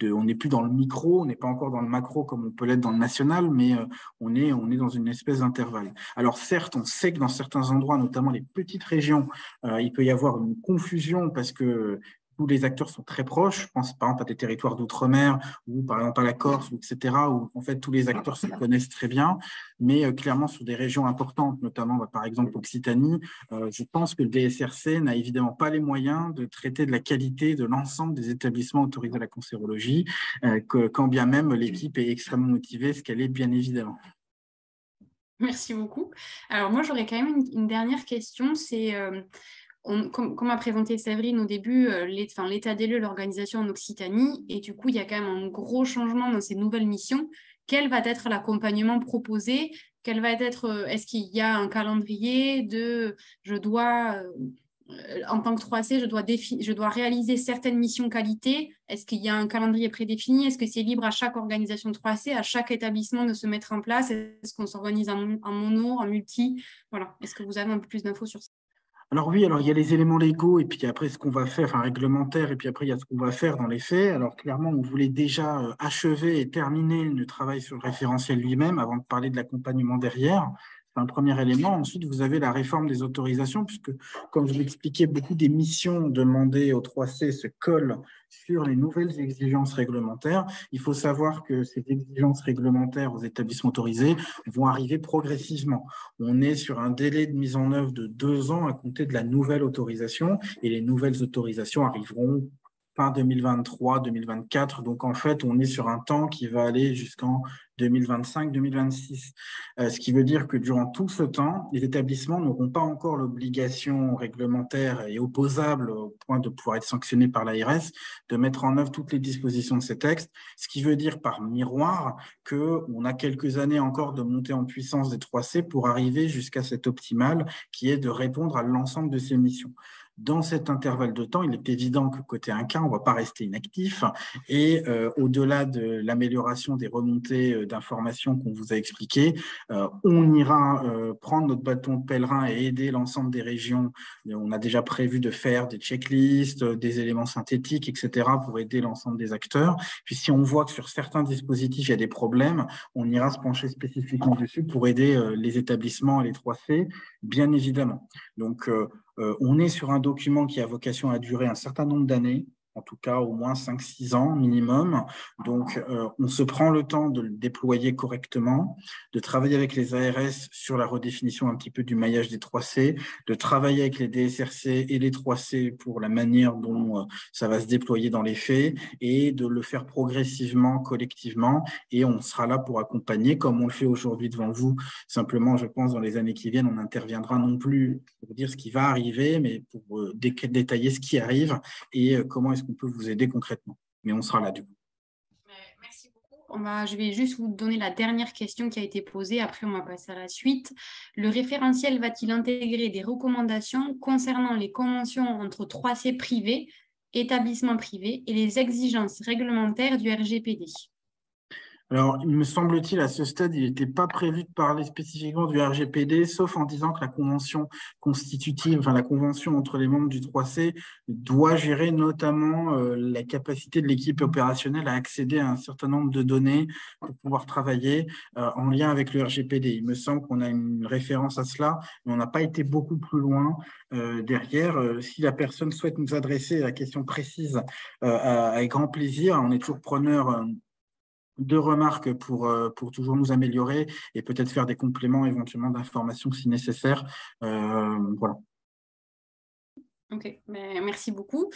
on n'est plus dans le micro, on n'est pas encore dans le macro comme on peut l'être dans le national, mais on est dans une espèce d'intervalle. Alors certes, on sait que dans certains endroits, notamment les petites régions, il peut y avoir une confusion parce que tous les acteurs sont très proches. Je pense par exemple à des territoires d'outre-mer ou par exemple à la Corse, etc., où en fait tous les acteurs se connaissent très bien. Mais clairement sur des régions importantes, notamment par exemple Occitanie, je pense que le DSRC n'a évidemment pas les moyens de traiter de la qualité de l'ensemble des établissements autorisés à la cancérologie, quand bien même l'équipe est extrêmement motivée, ce qu'elle est bien évidemment. Merci beaucoup. Alors moi, j'aurais quand même une dernière question, c'est... comme a présenté Séverine au début, l'état des lieux, l'organisation en Occitanie, et du coup, il y a quand même un gros changement dans ces nouvelles missions. Quel va être l'accompagnement proposé? Est-ce qu'il y a un calendrier de en tant que 3C, je dois réaliser certaines missions qualité? Est-ce qu'il y a un calendrier prédéfini? Est-ce que c'est libre à chaque organisation de 3C, à chaque établissement de se mettre en place? Est-ce qu'on s'organise en mono, en multi? Voilà. Est-ce que vous avez un peu plus d'infos sur ça? Alors oui, alors il y a les éléments légaux et puis après ce qu'on va faire, enfin réglementaires, et puis après il y a ce qu'on va faire dans les faits. Alors clairement, on voulait déjà achever et terminer le travail sur le référentiel lui-même avant de parler de l'accompagnement derrière. C'est un premier élément. Ensuite, vous avez la réforme des autorisations, puisque, comme je l'expliquais, beaucoup des missions demandées au 3C se collent sur les nouvelles exigences réglementaires. Il faut savoir que ces exigences réglementaires aux établissements autorisés vont arriver progressivement. On est sur un délai de mise en œuvre de 2 ans à compter de la nouvelle autorisation, et les nouvelles autorisations arriveront fin 2023, 2024. Donc, en fait, on est sur un temps qui va aller jusqu'en 2025-2026. Ce qui veut dire que durant tout ce temps, les établissements n'auront pas encore l'obligation réglementaire et opposable au point de pouvoir être sanctionnés par l'ARS de mettre en œuvre toutes les dispositions de ces textes. Ce qui veut dire par miroir qu'on a quelques années encore de montée en puissance des 3C pour arriver jusqu'à cet optimal qui est de répondre à l'ensemble de ces missions. Dans cet intervalle de temps, il est évident que côté INCa, on ne va pas rester inactif et au-delà de l'amélioration des remontées d'informations qu'on vous a expliquées, on ira prendre notre bâton de pèlerin et aider l'ensemble des régions. On a déjà prévu de faire des checklists, des éléments synthétiques, etc. pour aider l'ensemble des acteurs. Puis si on voit que sur certains dispositifs, il y a des problèmes, on ira se pencher spécifiquement dessus pour aider les établissements et les 3C, bien évidemment. Donc, on est sur un document qui a vocation à durer un certain nombre d'années, en tout cas au moins 5-6 ans minimum. Donc, on se prend le temps de le déployer correctement, de travailler avec les ARS sur la redéfinition un petit peu du maillage des 3C, de travailler avec les DSRC et les 3C pour la manière dont ça va se déployer dans les faits et de le faire progressivement, collectivement. Et on sera là pour accompagner, comme on le fait aujourd'hui devant vous. Simplement, je pense, dans les années qui viennent, on n'interviendra non plus pour dire ce qui va arriver, mais pour détailler ce qui arrive et comment est-ce qu'on peut vous aider concrètement. Mais on sera là du coup. Merci beaucoup. Je vais juste vous donner la dernière question qui a été posée. Après, on va passer à la suite. Le référentiel va-t-il intégrer des recommandations concernant les conventions entre 3C privés, établissements privés et les exigences réglementaires du RGPD? Alors, il me semble-t-il, à ce stade, il n'était pas prévu de parler spécifiquement du RGPD, sauf en disant que la convention constitutive, enfin la convention entre les membres du 3C doit gérer notamment la capacité de l'équipe opérationnelle à accéder à un certain nombre de données pour pouvoir travailler en lien avec le RGPD. Il me semble qu'on a une référence à cela, mais on n'a pas été beaucoup plus loin derrière. Si la personne souhaite nous adresser la question précise, avec grand plaisir, on est toujours preneur de remarques pour toujours nous améliorer et peut-être faire des compléments éventuellement d'informations si nécessaire. Voilà. Ok, merci beaucoup.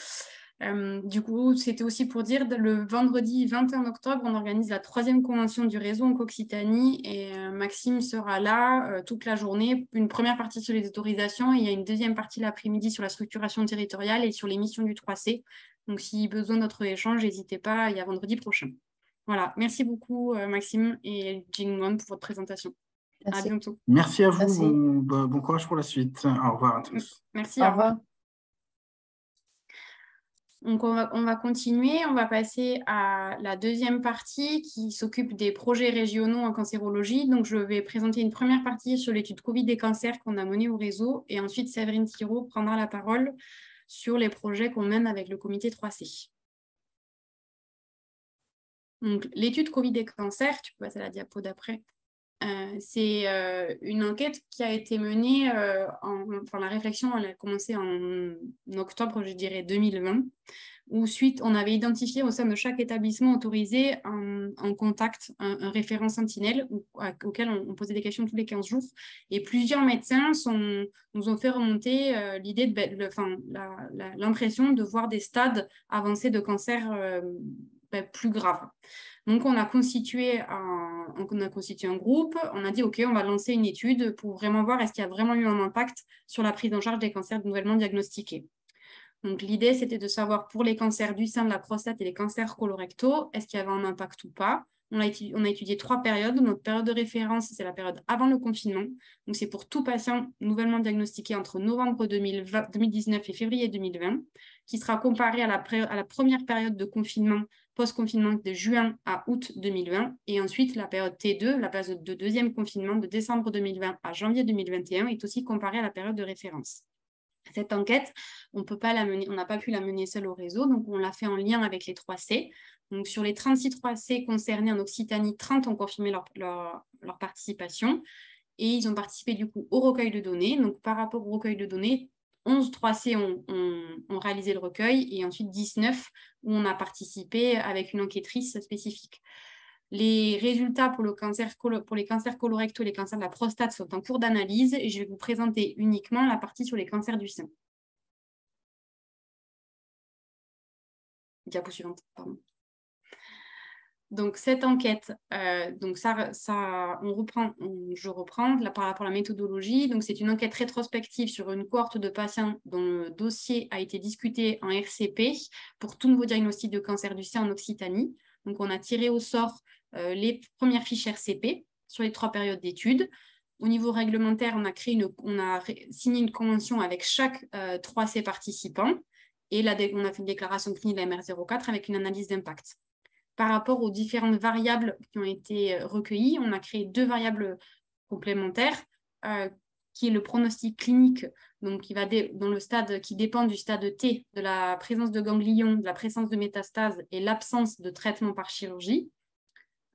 Du coup, c'était aussi pour dire le vendredi 21 octobre, on organise la 3e convention du réseau en Occitanie et Maxime sera là toute la journée. Une première partie sur les autorisations et il y a une deuxième partie l'après-midi sur la structuration territoriale et sur les missions du 3C. Donc, si besoin de notre échange, n'hésitez pas, il y a vendredi prochain. Voilà, merci beaucoup Maxime et Jingwon pour votre présentation. Merci. À bientôt. Merci à vous, Merci. Bon courage pour la suite. Au revoir à tous. Merci, Au revoir. Donc, on va continuer. On va passer à la deuxième partie qui s'occupe des projets régionaux en cancérologie. Donc, je vais présenter une première partie sur l'étude Covid des cancers qu'on a menée au réseau. Et ensuite, Séverine Thiraud prendra la parole sur les projets qu'on mène avec le comité 3C. Donc, l'étude Covid des cancers, tu peux passer à la diapo d'après. C'est une enquête qui a été menée, la réflexion elle a commencé en octobre, je dirais 2020, où suite, on avait identifié au sein de chaque établissement autorisé un contact, un référent sentinelle auquel on posait des questions tous les 15 jours. Et plusieurs médecins nous ont fait remonter l'idée l'impression de voir des stades avancés de cancer plus graves. Donc, on a constitué un groupe, on a dit, OK, on va lancer une étude pour vraiment voir est-ce qu'il y a vraiment eu un impact sur la prise en charge des cancers nouvellement diagnostiqués. Donc, l'idée, c'était de savoir pour les cancers du sein, de la prostate et les cancers colorectaux, est-ce qu'il y avait un impact ou pas. On a étudié 3 périodes. Notre période de référence, c'est la période avant le confinement. Donc, c'est pour tout patient nouvellement diagnostiqué entre novembre 2019 et février 2020, qui sera comparé à la première période de confinement, post-confinement de juin à août 2020. Et ensuite, la période T2, la période de deuxième confinement de décembre 2020 à janvier 2021, est aussi comparée à la période de référence. Cette enquête, on n'a pas pu la mener seule au réseau, donc on l'a fait en lien avec les 3C. Donc sur les 36 3C concernés en Occitanie, 30 ont confirmé leur participation et ils ont participé du coup au recueil de données. Donc par rapport au recueil de données, 11 3C ont réalisé le recueil et ensuite 19 où on a participé avec une enquêtrice spécifique. Les résultats pour les cancers colorectaux et les cancers de la prostate sont en cours d'analyse et je vais vous présenter uniquement la partie sur les cancers du sein. Diapo suivante, pardon. Donc, cette enquête, je reprends par rapport à la méthodologie. Donc, c'est une enquête rétrospective sur une cohorte de patients dont le dossier a été discuté en RCP pour tout nouveau diagnostic de cancer du sein en Occitanie. Donc, on a tiré au sort les premières fiches RCP sur les 3 périodes d'études. Au niveau réglementaire, on a signé une convention avec chaque 3C participant et on a fait une déclaration clinique de la MR04 avec une analyse d'impact. Par rapport aux différentes variables qui ont été recueillies, on a créé 2 variables complémentaires, qui est le pronostic clinique, donc qui dépend du stade T, de la présence de ganglions, de la présence de métastases et l'absence de traitement par chirurgie,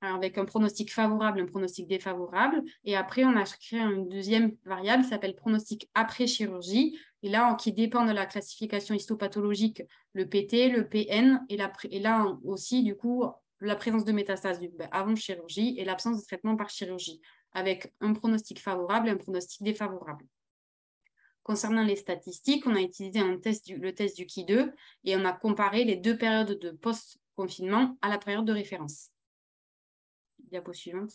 avec un pronostic favorable, un pronostic défavorable. Et après, on a créé une deuxième variable qui s'appelle pronostic après chirurgie, et là, qui dépend de la classification histopathologique, le PT, le PN, et là aussi, du coup, la présence de métastases avant chirurgie et l'absence de traitement par chirurgie, avec un pronostic favorable et un pronostic défavorable. Concernant les statistiques, on a utilisé le test du Ki2 et on a comparé les 2 périodes de post-confinement à la période de référence. Diapo suivante.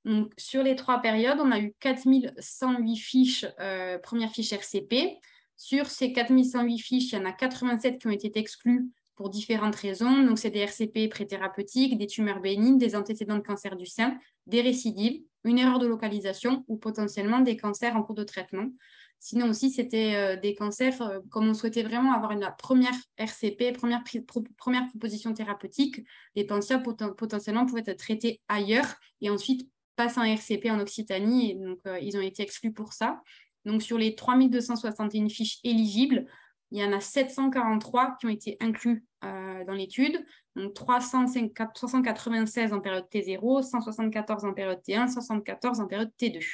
Donc, sur les 3 périodes, on a eu 4108 fiches, première fiche RCP. Sur ces 4108 fiches, il y en a 87 qui ont été exclues pour différentes raisons. Donc, c'est des RCP pré-thérapeutiques, des tumeurs bénignes, des antécédents de cancer du sein, des récidives, une erreur de localisation ou potentiellement des cancers en cours de traitement. Sinon aussi, c'était des cancers, comme on souhaitait vraiment avoir une première RCP, première proposition thérapeutique, les patients potentiellement pouvaient être traités ailleurs et ensuite passent en RCP en Occitanie. Et donc, ils ont été exclus pour ça. Donc, sur les 3261 fiches éligibles, il y en a 743 qui ont été inclus dans l'étude. Donc, 396 en période T0, 174 en période T1, 174 en période T2.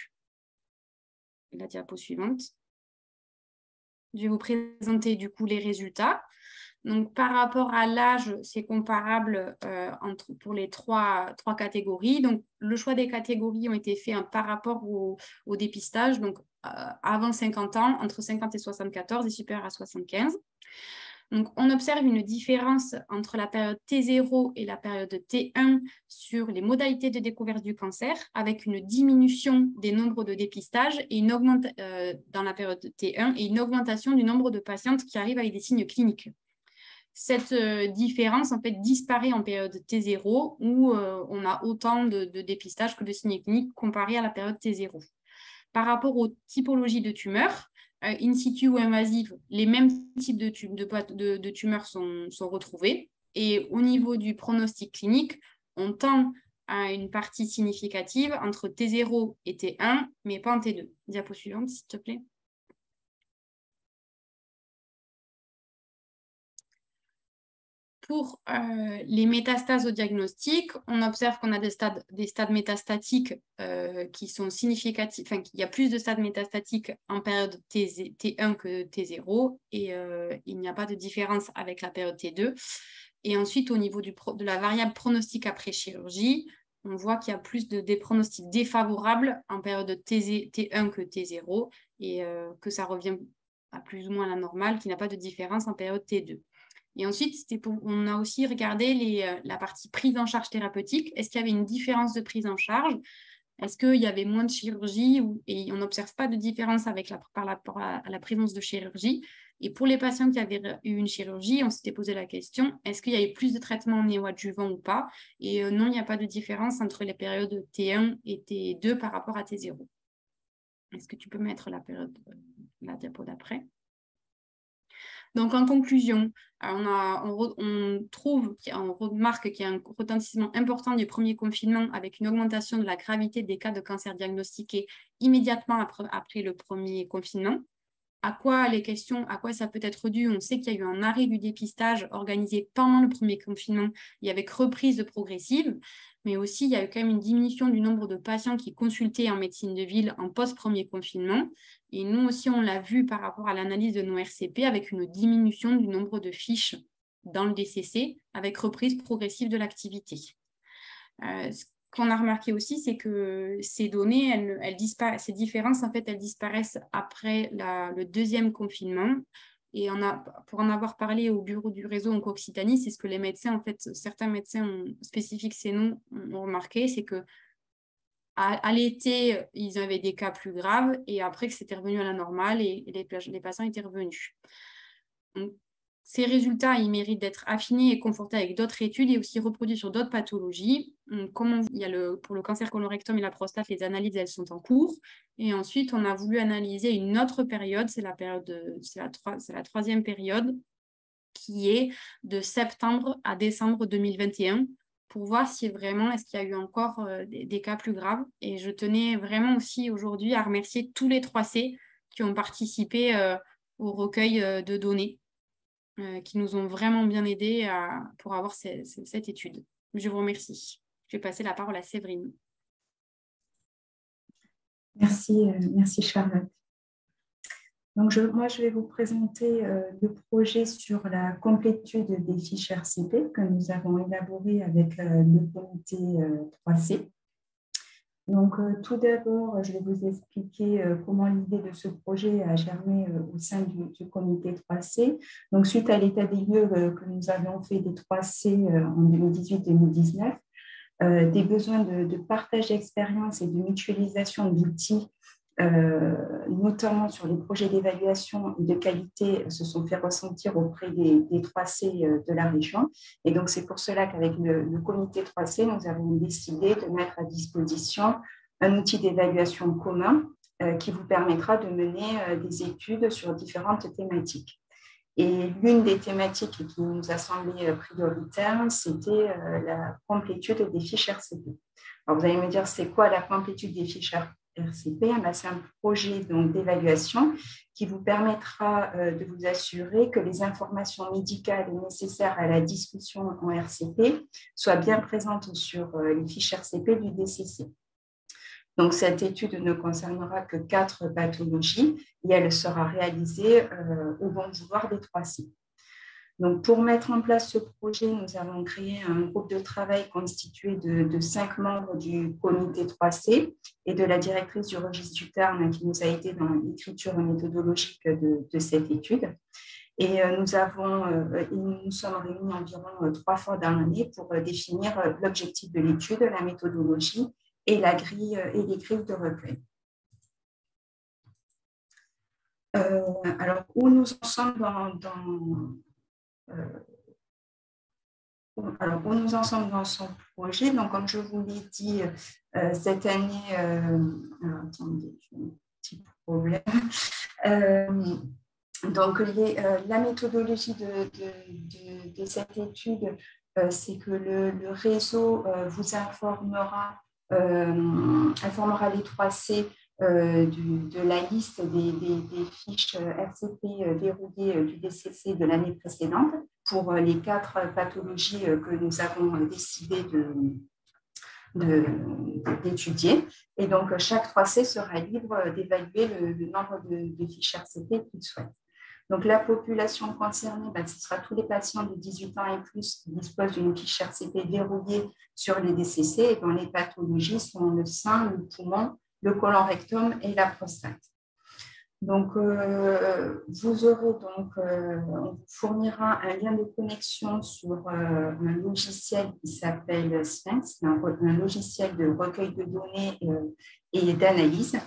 La diapo suivante. Je vais vous présenter du coup les résultats. Donc, par rapport à l'âge, c'est comparable pour les trois catégories. Donc, le choix des catégories ont été faits par rapport au dépistage. Donc, avant 50 ans, entre 50 et 74 et supérieur à 75. Donc, on observe une différence entre la période T0 et la période T1 sur les modalités de découverte du cancer, avec une diminution des nombres de dépistages et dans la période T1 et une augmentation du nombre de patientes qui arrivent avec des signes cliniques. Cette différence en fait disparaît en période T0 où on a autant de dépistages que de signes cliniques comparé à la période T0. Par rapport aux typologies de tumeurs, in situ ou invasives, les mêmes types de tumeurs sont retrouvés. Et au niveau du pronostic clinique, on tend à une partie significative entre T0 et T1, mais pas en T2. Diapo suivante, s'il te plaît. Pour les métastases au diagnostic, on observe qu'on a des stades métastatiques qui sont significatifs, enfin, qu'il y a plus de stades métastatiques en période T1 que T0 et il n'y a pas de différence avec la période T2. Et ensuite, au niveau de la variable pronostic après chirurgie, on voit qu'il y a plus des pronostics défavorables en période T1 que T0 et que ça revient à plus ou moins à la normale, qu'il n'y a pas de différence en période T2. Et ensuite, on a aussi regardé la partie prise en charge thérapeutique. Est-ce qu'il y avait une différence de prise en charge? Est-ce qu'il y avait moins de chirurgie? Et on n'observe pas de différence par rapport à la présence de chirurgie. Et pour les patients qui avaient eu une chirurgie, on s'était posé la question, est-ce qu'il y avait plus de traitement néoadjuvant ou pas? Et non, il n'y a pas de différence entre les périodes T1 et T2 par rapport à T0. Est-ce que tu peux mettre la diapo d'après? Donc, en conclusion, on remarque qu'il y a un retentissement important du premier confinement avec une augmentation de la gravité des cas de cancer diagnostiqués immédiatement après le premier confinement. À quoi ça peut être dû? On sait qu'il y a eu un arrêt du dépistage organisé pendant le premier confinement et avec reprise progressive, mais aussi il y a eu quand même une diminution du nombre de patients qui consultaient en médecine de ville en post-premier confinement. Et nous aussi, on l'a vu par rapport à l'analyse de nos RCP avec une diminution du nombre de fiches dans le DCC avec reprise progressive de l'activité. Ce qu'on a remarqué aussi, c'est que ces données, ces différences, en fait, elles disparaissent après le deuxième confinement. Et pour en avoir parlé au bureau du réseau en Occitanie, c'est ce que les médecins, en fait, certains médecins spécifiques CNO ont remarqué, c'est que à l'été, ils avaient des cas plus graves et après que c'était revenu à la normale et les patients étaient revenus. Donc, ces résultats, ils méritent d'être affinés et confortés avec d'autres études et aussi reproduits sur d'autres pathologies. Pour le cancer colorectum et la prostate, les analyses, elles sont en cours. Et ensuite, on a voulu analyser une autre période, c'est la troisième période, qui est de septembre à décembre 2021, pour voir si vraiment, est-ce qu'il y a eu encore des cas plus graves. Et je tenais vraiment aussi aujourd'hui à remercier tous les 3C qui ont participé au recueil de données, qui nous ont vraiment bien aidés pour avoir cette étude. Je vous remercie. Je vais passer la parole à Séverine. Merci Charlotte. Donc, moi, je vais vous présenter le projet sur la complétude des fiches RCP que nous avons élaboré avec le comité 3C. Donc, tout d'abord, je vais vous expliquer comment l'idée de ce projet a germé au sein du comité 3C. Donc, suite à l'état des lieux que nous avions fait des 3C en 2018-2019, des besoins de partage d'expérience et de mutualisation d'outils, notamment sur les projets d'évaluation et de qualité, se sont fait ressentir auprès des 3C de la région. Et donc, c'est pour cela qu'avec le comité 3C, nous avons décidé de mettre à disposition un outil d'évaluation commun qui vous permettra de mener des études sur différentes thématiques. Et l'une des thématiques qui nous a semblé prioritaire, c'était la complétude des fiches RCP. Alors, vous allez me dire, c'est quoi la complétude des fiches RCP? C'est un projet d'évaluation qui vous permettra de vous assurer que les informations médicales nécessaires à la discussion en RCP soient bien présentes sur les fiches RCP du DCC. Donc, cette étude ne concernera que 4 pathologies et elle sera réalisée au bon vouloir des 3C. Donc, pour mettre en place ce projet, nous avons créé un groupe de travail constitué de 5 membres du comité 3C et de la directrice du registre du terme qui nous a aidé dans l'écriture méthodologique de cette étude. Et nous sommes réunis environ 3 fois dans l'année pour définir l'objectif de l'étude, la méthodologie et les grilles de recueil. Alors, où nous en sommes dans son projet? Donc, comme je vous l'ai dit, cette année, attendez, j'ai un petit problème. Donc, la méthodologie de cette étude, c'est que le réseau vous informera les 3C de la liste des fiches RCP verrouillées du DCC de l'année précédente pour les 4 pathologies que nous avons décidé d'étudier. Et donc, chaque 3C sera libre d'évaluer le nombre de fiches RCP qu'il souhaite. Donc, la population concernée, ce sera tous les patients de 18 ans et plus qui disposent d'une fiche RCP verrouillée sur les DCC et dont les pathologies sont le sein, le poumon, le colon-rectum et la prostate. Donc, on vous fournira un lien de connexion sur un logiciel qui s'appelle Sphinx, un logiciel de recueil de données et d'analyse,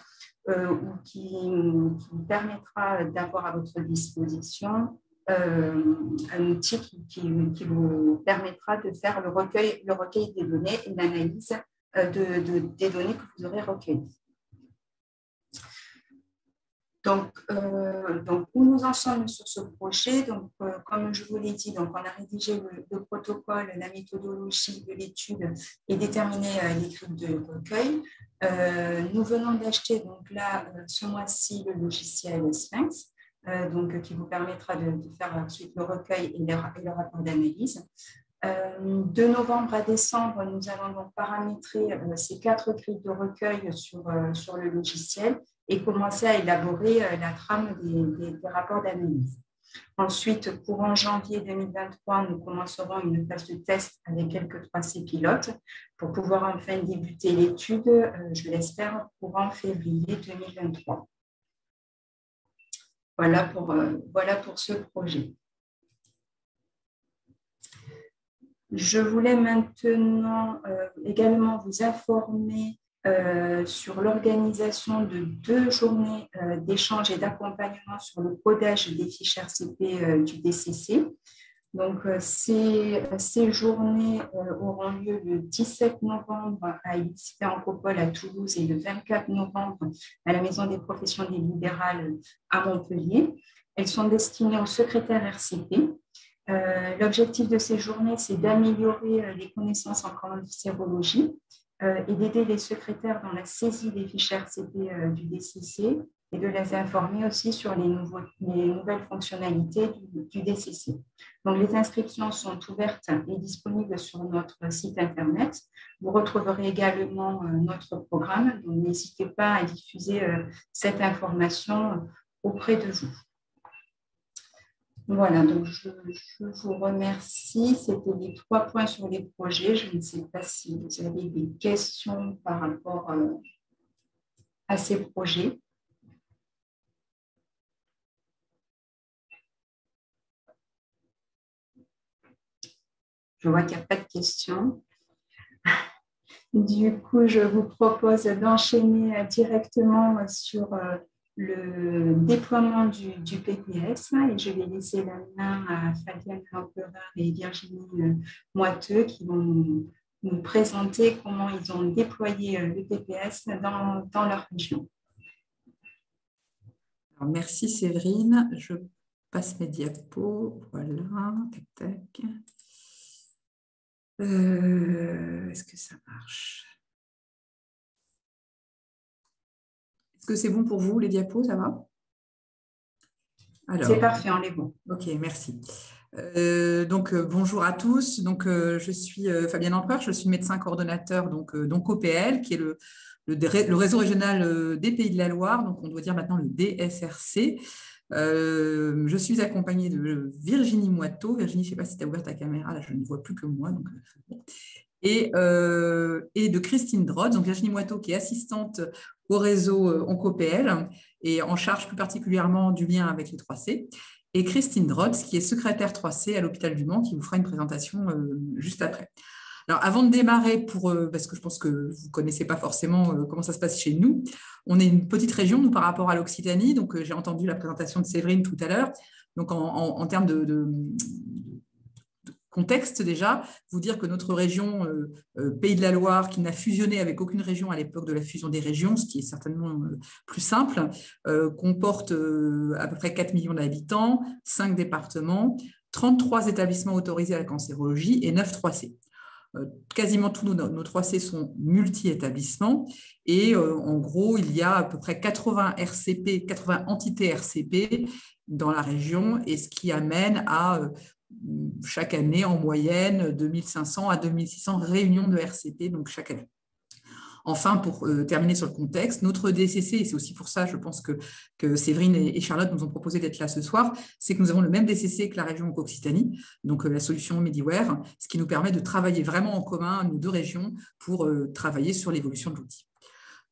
qui vous permettra d'avoir à votre disposition un outil qui vous permettra de faire le recueil des données et l'analyse des données que vous aurez recueillies. Donc, où nous en sommes sur ce projet? Donc, comme je vous l'ai dit, donc, on a rédigé le protocole, la méthodologie de l'étude et déterminé l'écriture de recueil. Nous venons d'acheter donc là, ce mois-ci, le logiciel Sphinx, donc, qui vous permettra de faire ensuite le recueil et le rapport d'analyse. De novembre à décembre, nous allons donc paramétrer ces 4 grilles de recueil sur le logiciel et commencer à élaborer la trame des rapports d'analyse. Ensuite, courant janvier 2023, nous commencerons une phase de test avec quelques 3C pilotes pour pouvoir enfin débuter l'étude, je l'espère, courant février 2023. Voilà pour ce projet. Je voulais maintenant également vous informer sur l'organisation de 2 journées d'échange et d'accompagnement sur le codage des fiches RCP du DCC. Donc, ces journées auront lieu le 17 novembre à Unicité Ancopole à Toulouse et le 24 novembre à la Maison des professions des libérales à Montpellier. Elles sont destinées aux secrétaires RCP. L'objectif de ces journées, c'est d'améliorer les connaissances en cancérologie et d'aider les secrétaires dans la saisie des fiches RCP du DCC et de les informer aussi sur les nouvelles fonctionnalités du DCC. Donc, les inscriptions sont ouvertes et disponibles sur notre site Internet. Vous retrouverez également notre programme, donc n'hésitez pas à diffuser cette information auprès de vous. Voilà, donc je vous remercie. C'était les 3 points sur les projets. Je ne sais pas si vous avez des questions par rapport à ces projets. Je vois qu'il n'y a pas de questions. Du coup, je vous propose d'enchaîner directement sur le déploiement du PPS et je vais laisser la main à Fabienne Lauperin et Virginie Moiteux qui vont nous présenter comment ils ont déployé le PPS dans leur région. Alors, merci Séverine. Je passe mes diapos. Voilà, tac, tac. Est-ce que ça marche? Est-ce que c'est bon pour vous, les diapos, ça va? C'est parfait, on les voit. Ok, merci. Bonjour à tous. Donc, je suis Fabienne Empereur, je suis médecin coordonnateur d'ONCOPL, qui est le réseau régional des Pays de la Loire, donc on doit dire maintenant le DSRC. Je suis accompagnée de Virginie Moiteux. Virginie, je ne sais pas si tu as ouvert ta caméra, là je ne vois plus que moi. Donc, et de Christine Drodz, donc Virginie Moiteux qui est assistante au réseau ONCOPL et en charge plus particulièrement du lien avec les 3C, et Christine Drodz qui est secrétaire 3C à l'hôpital du Mans qui vous fera une présentation juste après. Alors, avant de démarrer, parce que je pense que vous ne connaissez pas forcément comment ça se passe chez nous, on est une petite région, nous, par rapport à l'Occitanie. Donc, j'ai entendu la présentation de Séverine tout à l'heure. Donc, en termes de contexte, déjà, vous dire que notre région Pays de la Loire, qui n'a fusionné avec aucune région à l'époque de la fusion des régions, ce qui est certainement plus simple, comporte à peu près 4 millions d'habitants, 5 départements, 33 établissements autorisés à la cancérologie et 9 3C. Quasiment tous nos 3C sont multi-établissements et en gros, il y a à peu près 80 RCP, 80 entités RCP dans la région, et ce qui amène à chaque année en moyenne 2500 à 2600 réunions de RCP, donc chaque année. Enfin, pour terminer sur le contexte, notre DCC, et c'est aussi pour ça, je pense que Séverine et Charlotte nous ont proposé d'être là ce soir, c'est que nous avons le même DCC que la région Occitanie, donc la solution Mediware, ce qui nous permet de travailler vraiment en commun, nos 2 régions, pour travailler sur l'évolution de l'outil.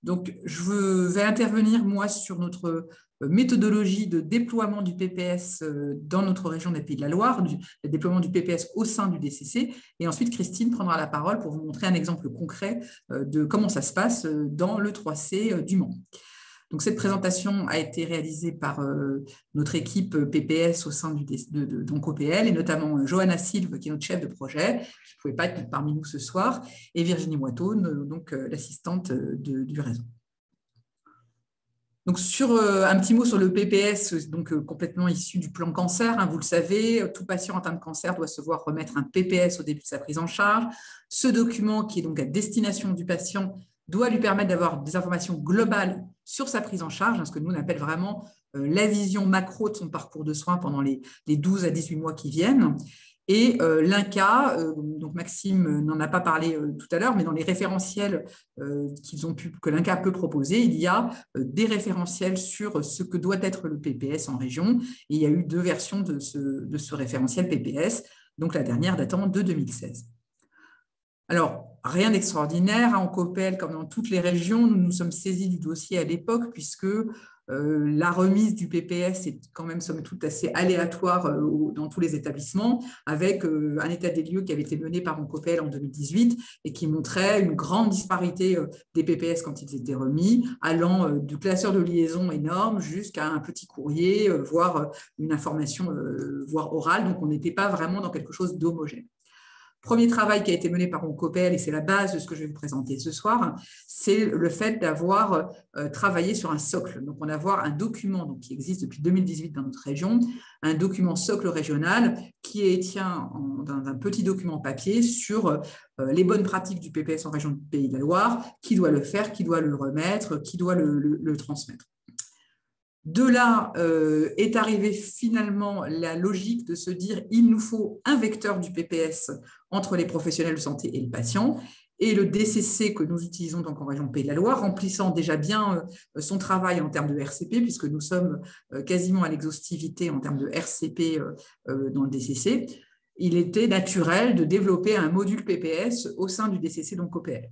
Donc, je vais intervenir, moi, sur notre méthodologie de déploiement du PPS dans notre région des Pays de la Loire, le déploiement du PPS au sein du DCC. Et ensuite, Christine prendra la parole pour vous montrer un exemple concret de comment ça se passe dans le 3C du Mans. Donc, cette présentation a été réalisée par notre équipe PPS au sein d'ONCOPL, et notamment Johanna Silve, qui est notre chef de projet, qui ne pouvait pas être parmi nous ce soir, et Virginie Moiteux, donc l'assistante du réseau. Donc, un petit mot sur le PPS, donc complètement issu du plan cancer. Vous le savez, tout patient atteint de cancer doit se voir remettre un PPS au début de sa prise en charge. Ce document, qui est donc à destination du patient, doit lui permettre d'avoir des informations globales sur sa prise en charge, ce que nous on appelle vraiment la vision macro de son parcours de soins pendant les 12 à 18 mois qui viennent. Et l'INCa, donc Maxime n'en a pas parlé tout à l'heure, mais dans les référentiels que l'INCa peut proposer, il y a des référentiels sur ce que doit être le PPS en région. Et il y a eu 2 versions de ce référentiel PPS, donc la dernière datant de 2016. Alors, rien d'extraordinaire, en COPEL, comme dans toutes les régions, nous nous sommes saisis du dossier à l'époque, puisque la remise du PPS est quand même, somme toute, assez aléatoire dans tous les établissements, avec un état des lieux qui avait été mené par COPEL en 2018 et qui montrait une grande disparité des PPS quand ils étaient remis, allant du classeur de liaison énorme jusqu'à un petit courrier, voire une information, voire orale. Donc, on n'était pas vraiment dans quelque chose d'homogène. Premier travail qui a été mené par COPEL, et c'est la base de ce que je vais vous présenter ce soir, c'est le fait d'avoir travaillé sur un socle. Donc, on va avoir un document qui existe depuis 2018 dans notre région, un document socle régional qui tient dans un petit document papier sur les bonnes pratiques du PPS en région de Pays de la Loire, qui doit le faire, qui doit le remettre, qui doit le transmettre. De là est arrivée finalement la logique de se dire il nous faut un vecteur du PPS entre les professionnels de santé et le patient. Et le DCC que nous utilisons donc en région Pays de la Loire, remplissant déjà bien son travail en termes de RCP, puisque nous sommes quasiment à l'exhaustivité en termes de RCP dans le DCC, il était naturel de développer un module PPS au sein du DCC, donc OPL.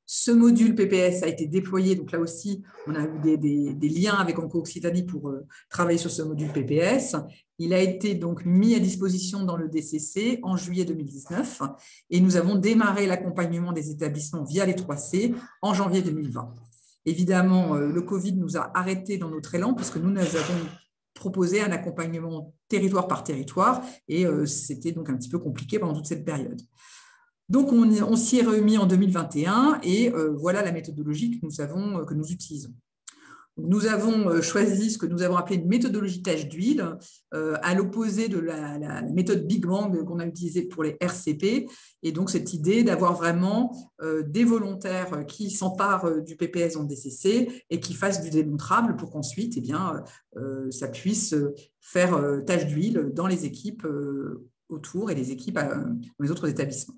Ce module PPS a été déployé, donc là aussi, on a eu des liens avec Onco-Occitanie pour travailler sur ce module PPS. Il a été donc mis à disposition dans le DCC en juillet 2019 et nous avons démarré l'accompagnement des établissements via les 3C en janvier 2020. Évidemment, le Covid nous a arrêtés dans notre élan puisque nous avons proposé un accompagnement territoire par territoire et c'était donc un petit peu compliqué pendant toute cette période. Donc, on s'y est remis en 2021 et voilà la méthodologie que nous utilisons. Nous avons choisi ce que nous avons appelé une méthodologie tâche d'huile, à l'opposé de la méthode Big Bang qu'on a utilisée pour les RCP. Et donc, cette idée d'avoir vraiment des volontaires qui s'emparent du PPS en DCC et qui fassent du démontrable pour qu'ensuite, ça puisse faire tâche d'huile dans les équipes autour et les équipes dans les autres établissements.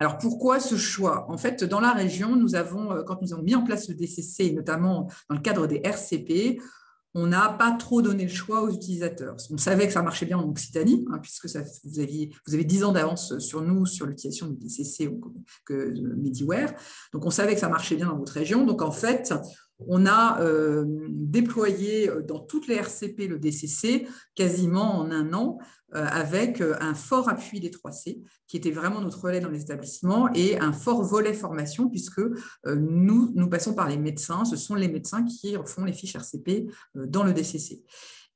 Alors, pourquoi ce choix? En fait, dans la région, quand nous avons mis en place le DCC, et notamment dans le cadre des RCP, on n'a pas trop donné le choix aux utilisateurs. On savait que ça marchait bien en Occitanie, puisque vous avez 10 ans d'avance sur nous, sur l'utilisation du DCC que Mediware. Donc, on savait que ça marchait bien dans votre région. Donc, en fait, on a déployé dans toutes les RCP le DCC quasiment en un an, avec un fort appui des 3C, qui était vraiment notre relais dans les établissements, et un fort volet formation, puisque nous passons par les médecins. Ce sont les médecins qui font les fiches RCP dans le DCC.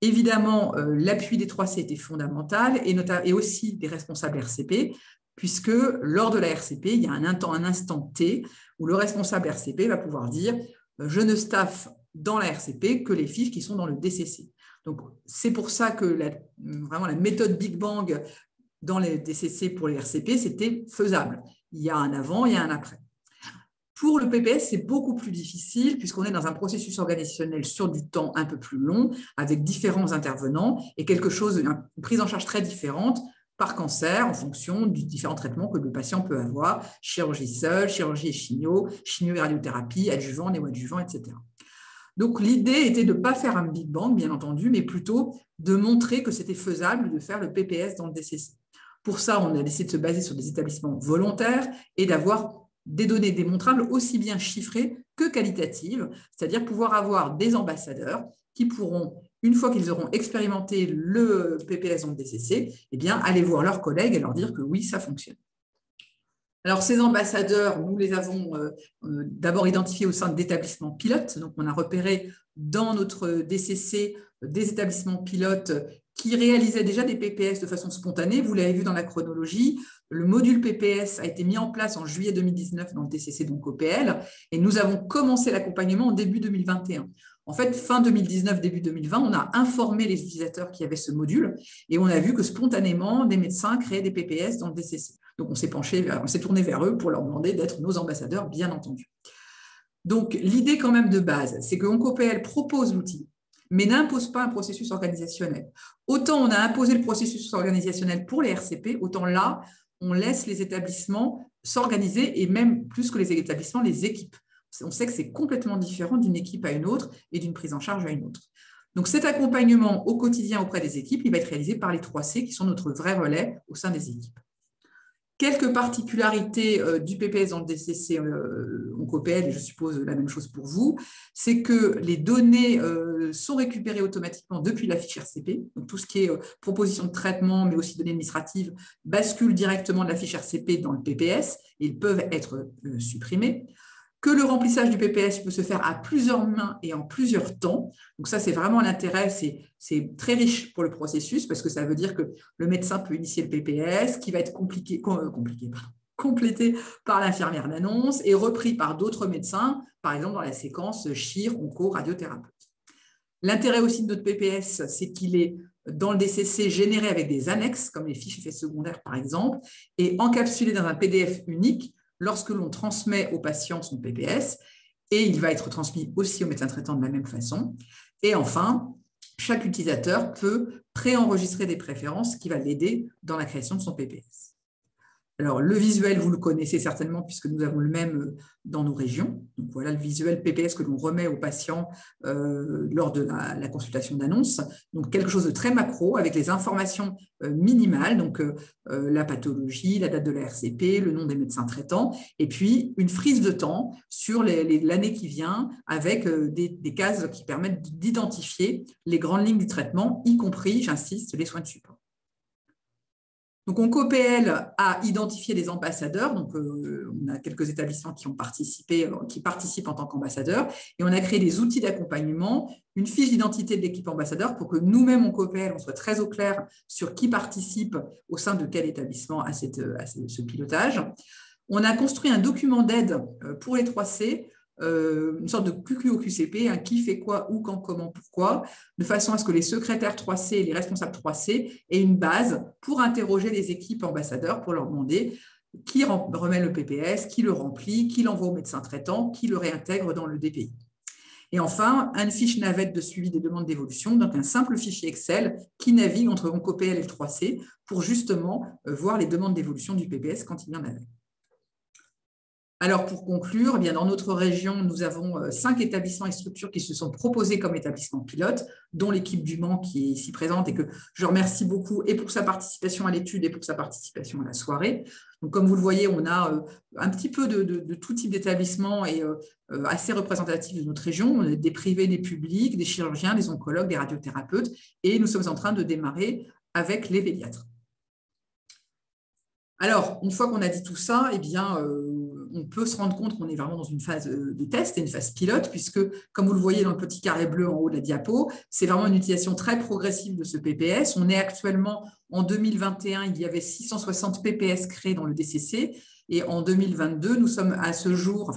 Évidemment, l'appui des 3C était fondamental, et aussi des responsables RCP, puisque lors de la RCP, il y a un instant T où le responsable RCP va pouvoir dire « je ne staffe dans la RCP que les fiches qui sont dans le DCC ». Donc, c'est pour ça que vraiment la méthode Big Bang dans les DCC pour les RCP, c'était faisable. Il y a un avant, il y a un après. Pour le PPS, c'est beaucoup plus difficile puisqu'on est dans un processus organisationnel sur du temps un peu plus long, avec différents intervenants et une prise en charge très différente par cancer en fonction des différents traitements que le patient peut avoir, chirurgie seule, chirurgie et chimio et radiothérapie, adjuvant, néoadjuvant, etc. Donc, l'idée était de ne pas faire un Big Bang, bien entendu, mais plutôt de montrer que c'était faisable de faire le PPS dans le DCC. Pour ça, on a décidé de se baser sur des établissements volontaires et d'avoir des données démontrables aussi bien chiffrées que qualitatives, c'est-à-dire pouvoir avoir des ambassadeurs qui pourront, une fois qu'ils auront expérimenté le PPS dans le DCC, aller voir leurs collègues et leur dire que oui, ça fonctionne. Alors, ces ambassadeurs, nous les avons d'abord identifiés au sein d'établissements pilotes. Donc, on a repéré dans notre DCC des établissements pilotes qui réalisaient déjà des PPS de façon spontanée. Vous l'avez vu dans la chronologie, le module PPS a été mis en place en juillet 2019 dans le DCC, donc OPL, et nous avons commencé l'accompagnement en début 2021. En fait, fin 2019, début 2020, on a informé les utilisateurs qu'il y avait ce module et on a vu que spontanément, des médecins créaient des PPS dans le DCC. Donc, on s'est tourné vers eux pour leur demander d'être nos ambassadeurs, bien entendu. Donc, l'idée quand même de base, c'est que OncoPL propose l'outil, mais n'impose pas un processus organisationnel. Autant on a imposé le processus organisationnel pour les RCP, autant là, on laisse les établissements s'organiser et même plus que les établissements, les équipes. On sait que c'est complètement différent d'une équipe à une autre et d'une prise en charge à une autre. Donc, cet accompagnement au quotidien auprès des équipes, il va être réalisé par les 3C qui sont notre vrai relais au sein des équipes. Quelques particularités du PPS dans le DCC OncoPL, et je suppose la même chose pour vous, c'est que les données sont récupérées automatiquement depuis la fiche RCP. Donc, tout ce qui est proposition de traitement, mais aussi données administratives, bascule directement de la fiche RCP dans le PPS et ils peuvent être supprimés. Que le remplissage du PPS peut se faire à plusieurs mains et en plusieurs temps. Donc ça, c'est vraiment l'intérêt, c'est très riche pour le processus parce que ça veut dire que le médecin peut initier le PPS qui va être complété par l'infirmière d'annonce et repris par d'autres médecins, par exemple dans la séquence chir, onco, radiothérapeute. L'intérêt aussi de notre PPS, c'est qu'il est dans le DCC généré avec des annexes, comme les fiches effets secondaires par exemple, et encapsulé dans un PDF unique lorsque l'on transmet au patient son PPS, et il va être transmis aussi au médecin traitant de la même façon. Et enfin, chaque utilisateur peut préenregistrer des préférences qui va l'aider dans la création de son PPS. Alors, le visuel, vous le connaissez certainement puisque nous avons le même dans nos régions. Donc, voilà le visuel PPS que l'on remet aux patients lors de la consultation d'annonce. Donc, quelque chose de très macro avec les informations minimales, donc la pathologie, la date de la RCP, le nom des médecins traitants, et puis une frise de temps sur l'année qui vient avec des cases qui permettent d'identifier les grandes lignes du traitement, y compris, j'insiste, les soins de support. Donc, OncoPL a identifié des ambassadeurs. Donc, on a quelques établissements qui participent en tant qu'ambassadeurs. Et on a créé des outils d'accompagnement, une fiche d'identité de l'équipe ambassadeur pour que nous-mêmes, OncoPL, on soit très au clair sur qui participe au sein de quel établissement à ce pilotage. On a construit un document d'aide pour les 3C, une sorte de QQOQCP, un qui fait quoi, où, quand, comment, pourquoi, de façon à ce que les secrétaires 3C et les responsables 3C aient une base pour interroger les équipes ambassadeurs pour leur demander qui remet le PPS, qui le remplit, qui l'envoie au médecin traitant, qui le réintègre dans le DPI. Et enfin, une fiche navette de suivi des demandes d'évolution, donc un simple fichier Excel qui navigue entre OncoPL et le 3C pour justement voir les demandes d'évolution du PPS quand il y en avait. Alors, pour conclure, eh bien, dans notre région, nous avons 5 établissements et structures qui se sont proposés comme établissements pilotes, dont l'équipe du Mans qui est ici présente et que je remercie beaucoup et pour sa participation à l'étude et pour sa participation à la soirée. Donc, comme vous le voyez, on a un petit peu de tout type d'établissements et assez représentatifs de notre région. On a des privés, des publics, des chirurgiens, des oncologues, des radiothérapeutes et nous sommes en train de démarrer avec les pédiatres. Alors, une fois qu'on a dit tout ça, eh bien, on peut se rendre compte qu'on est vraiment dans une phase de test et une phase pilote, puisque, comme vous le voyez dans le petit carré bleu en haut de la diapo, c'est vraiment une utilisation très progressive de ce PPS. On est actuellement, en 2021, il y avait 660 PPS créés dans le DCC, et en 2022, nous sommes à ce jour,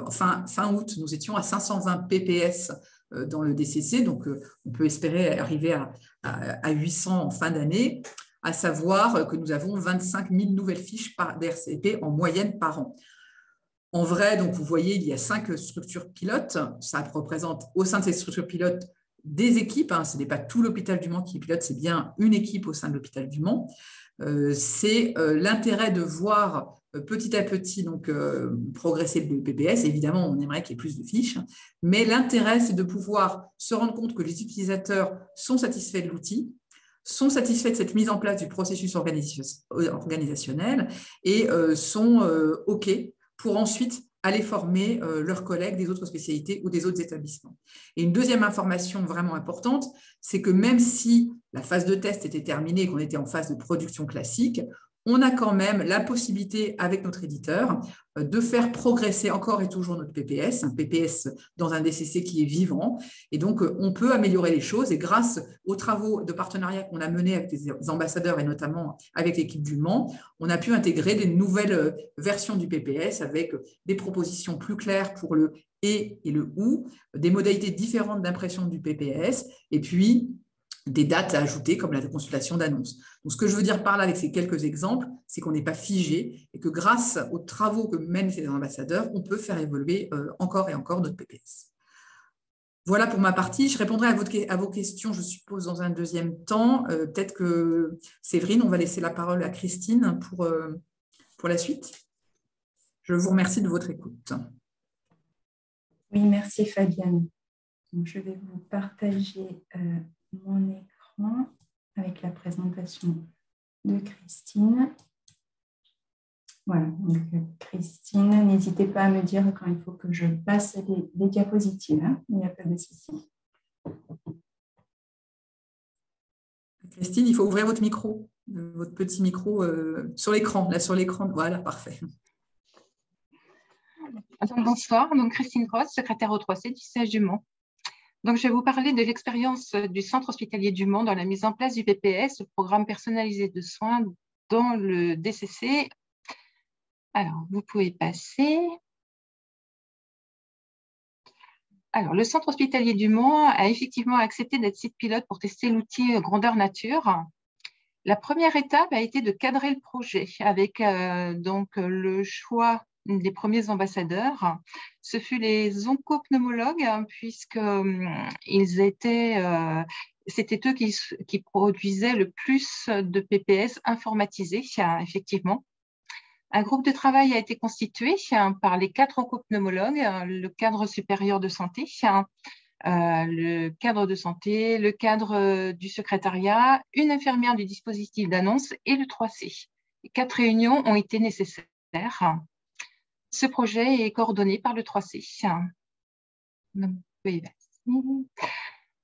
fin août, nous étions à 520 PPS dans le DCC, donc on peut espérer arriver à 800 en fin d'année, à savoir que nous avons 25 000 nouvelles fiches d'RCP en moyenne par an. En vrai, donc vous voyez, il y a 5 structures pilotes. Ça représente au sein de ces structures pilotes des équipes. Ce n'est pas tout l'hôpital du Mans qui pilote, c'est bien une équipe au sein de l'hôpital du Mans. C'est l'intérêt de voir petit à petit progresser le PPS. Évidemment, on aimerait qu'il y ait plus de fiches, mais l'intérêt, c'est de pouvoir se rendre compte que les utilisateurs sont satisfaits de l'outil, sont satisfaits de cette mise en place du processus organisationnel et sont OK pour ensuite aller former leurs collègues des autres spécialités ou des autres établissements. Et une deuxième information vraiment importante, c'est que même si la phase de test était terminée et qu'on était en phase de production classique, on a quand même la possibilité, avec notre éditeur, de faire progresser encore et toujours notre PPS, un PPS dans un DCC qui est vivant. Et donc, on peut améliorer les choses. Et grâce aux travaux de partenariat qu'on a menés avec les ambassadeurs et notamment avec l'équipe du Mans, on a pu intégrer des nouvelles versions du PPS avec des propositions plus claires pour le « et » et le « ou », des modalités différentes d'impression du PPS, et puis des dates à ajouter comme la consultation d'annonce. Donc, ce que je veux dire par là avec ces quelques exemples, c'est qu'on n'est pas figé et que grâce aux travaux que mènent ces ambassadeurs, on peut faire évoluer encore et encore notre PPS. Voilà pour ma partie. Je répondrai à vos questions, je suppose, dans un deuxième temps. Peut-être que, Séverine, on va laisser la parole à Christine pour la suite. Je vous remercie de votre écoute. Oui, merci Fabienne. Donc, je vais vous partager mon écran avec la présentation de Christine. Voilà, donc Christine, n'hésitez pas à me dire quand il faut que je passe les diapositives, hein. Il n'y a pas de souci. Christine, il faut ouvrir votre micro, votre petit micro sur l'écran, là sur l'écran, voilà, parfait. Donc, bonsoir, donc Christine Gross, secrétaire au 3C du siège du Mans. Donc, je vais vous parler de l'expérience du Centre hospitalier du Mans dans la mise en place du PPS, le programme personnalisé de soins dans le DCC. Alors, vous pouvez passer. Alors, le Centre hospitalier du Mans a effectivement accepté d'être site pilote pour tester l'outil grandeur nature. La première étape a été de cadrer le projet avec donc le choix des premiers ambassadeurs. Ce fut les oncopneumologues, c'était eux qui produisaient le plus de PPS informatisés, effectivement. Un groupe de travail a été constitué par les 4 oncopneumologues, le cadre supérieur de santé, le cadre de santé, le cadre du secrétariat, une infirmière du dispositif d'annonce et le 3C. 4 réunions ont été nécessaires. Ce projet est coordonné par le 3C.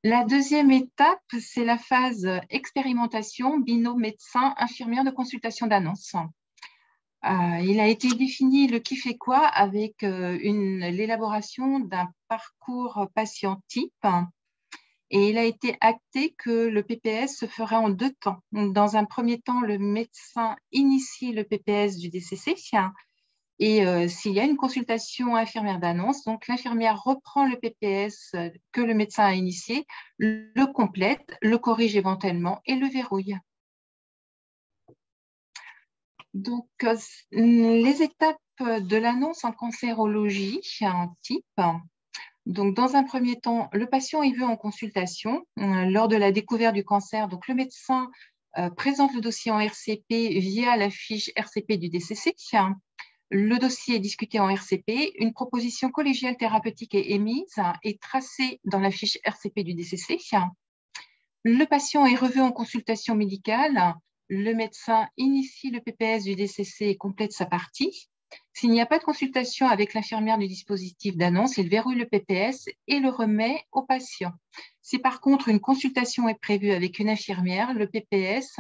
La deuxième étape, c'est la phase expérimentation, binôme médecin-infirmière de consultation d'annonce. Il a été défini le qui fait quoi avec l'élaboration d'un parcours patient type et il a été acté que le PPS se fera en 2 temps. Dans un premier temps, le médecin initie le PPS du DCC et s'il y a une consultation infirmière d'annonce, donc l'infirmière reprend le PPS que le médecin a initié, le complète, le corrige éventuellement et le verrouille. Donc, les étapes de l'annonce en cancérologie, un type. Donc, dans un premier temps, le patient est vu en consultation lors de la découverte du cancer. Donc, le médecin présente le dossier en RCP via la fiche RCP du DCC. Le dossier est discuté en RCP. Une proposition collégiale thérapeutique est émise et tracée dans la fiche RCP du DCC. Le patient est revu en consultation médicale. Le médecin initie le PPS du DCC et complète sa partie. S'il n'y a pas de consultation avec l'infirmière du dispositif d'annonce, il verrouille le PPS et le remet au patient. Si par contre une consultation est prévue avec une infirmière, le PPS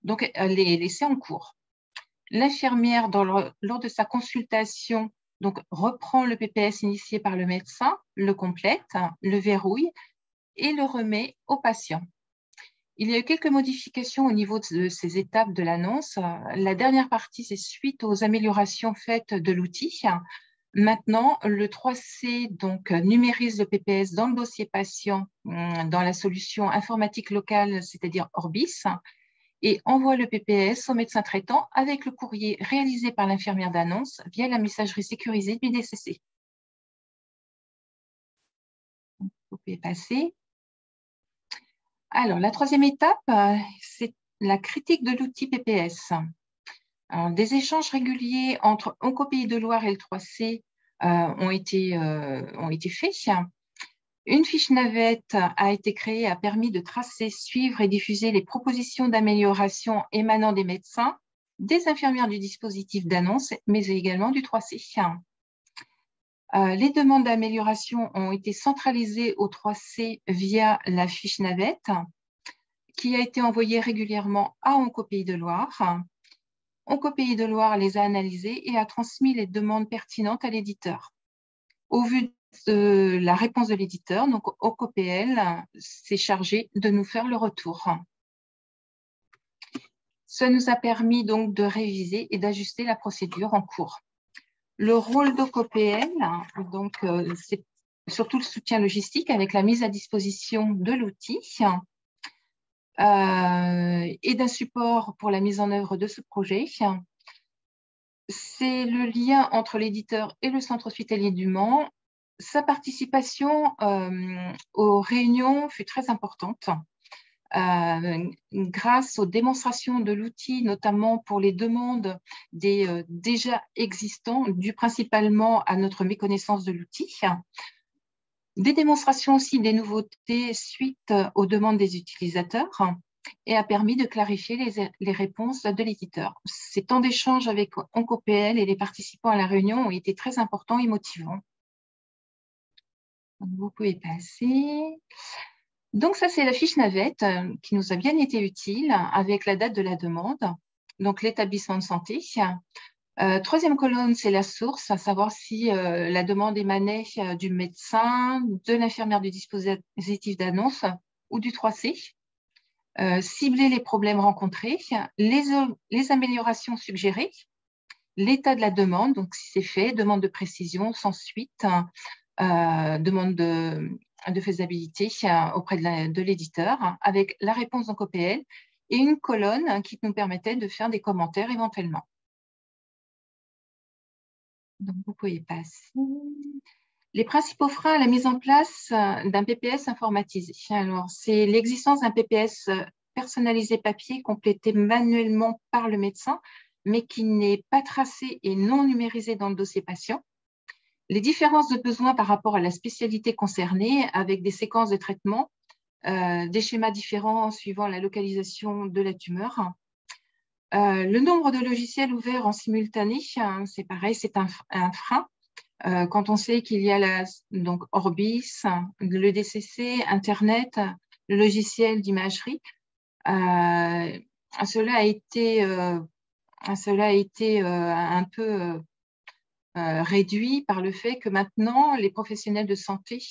donc, est laissé en cours. L'infirmière, lors de sa consultation, donc, reprend le PPS initié par le médecin, le complète, le verrouille et le remet au patient. Il y a eu quelques modifications au niveau de ces étapes de l'annonce. La dernière partie, c'est suite aux améliorations faites de l'outil. Maintenant, le 3C donc, numérise le PPS dans le dossier patient dans la solution informatique locale, c'est-à-dire Orbis, et envoie le PPS au médecin traitant avec le courrier réalisé par l'infirmière d'annonce via la messagerie sécurisée du DCC. Vous pouvez passer. Alors, la troisième étape, c'est la critique de l'outil PPS. Alors, des échanges réguliers entre OncoPays de Loire et le 3C ont été faits. Une fiche navette a été créée, a permis de tracer, suivre et diffuser les propositions d'amélioration émanant des médecins, des infirmières du dispositif d'annonce, mais également du 3C. Les demandes d'amélioration ont été centralisées au 3C via la fiche navette qui a été envoyée régulièrement à OncoPays de Loire. OncoPays de Loire les a analysées et a transmis les demandes pertinentes à l'éditeur. Au vu de la réponse de l'éditeur, donc OncoPL s'est chargé de nous faire le retour. Ça nous a permis donc de réviser et d'ajuster la procédure en cours. Le rôle d'OncoPL, donc c'est surtout le soutien logistique avec la mise à disposition de l'outil et d'un support pour la mise en œuvre de ce projet. C'est le lien entre l'éditeur et le centre hospitalier du Mans. Sa participation aux réunions fut très importante. Grâce aux démonstrations de l'outil, notamment pour les demandes des déjà existants, dues principalement à notre méconnaissance de l'outil. Des démonstrations aussi des nouveautés suite aux demandes des utilisateurs et a permis de clarifier les réponses de l'éditeur. Ces temps d'échange avec OncoPL et les participants à la réunion ont été très importants et motivants. Donc, vous pouvez passer. Donc ça, c'est la fiche navette qui nous a bien été utile avec la date de la demande, donc l'établissement de santé. Troisième colonne, c'est la source, à savoir si la demande émanait du médecin, de l'infirmière du dispositif d'annonce ou du 3C. Cibler les problèmes rencontrés, les améliorations suggérées, l'état de la demande, donc si c'est fait, demande de précision, sans suite, demande de faisabilité auprès de l'éditeur, avec la réponse d'OncoPL et une colonne qui nous permettait de faire des commentaires éventuellement. Donc, vous pouvez passer. Les principaux freins à la mise en place d'un PPS informatisé. Alors, c'est l'existence d'un PPS personnalisé papier complété manuellement par le médecin, mais qui n'est pas tracé et non numérisé dans le dossier patient. Les différences de besoins par rapport à la spécialité concernée, avec des séquences de traitement, des schémas différents suivant la localisation de la tumeur. Le nombre de logiciels ouverts en simultané, c'est pareil, c'est un frein. Quand on sait qu'il y a donc Orbis, le DCC, Internet, le logiciel d'imagerie, cela a été un peu réduit par le fait que maintenant, les professionnels de santé,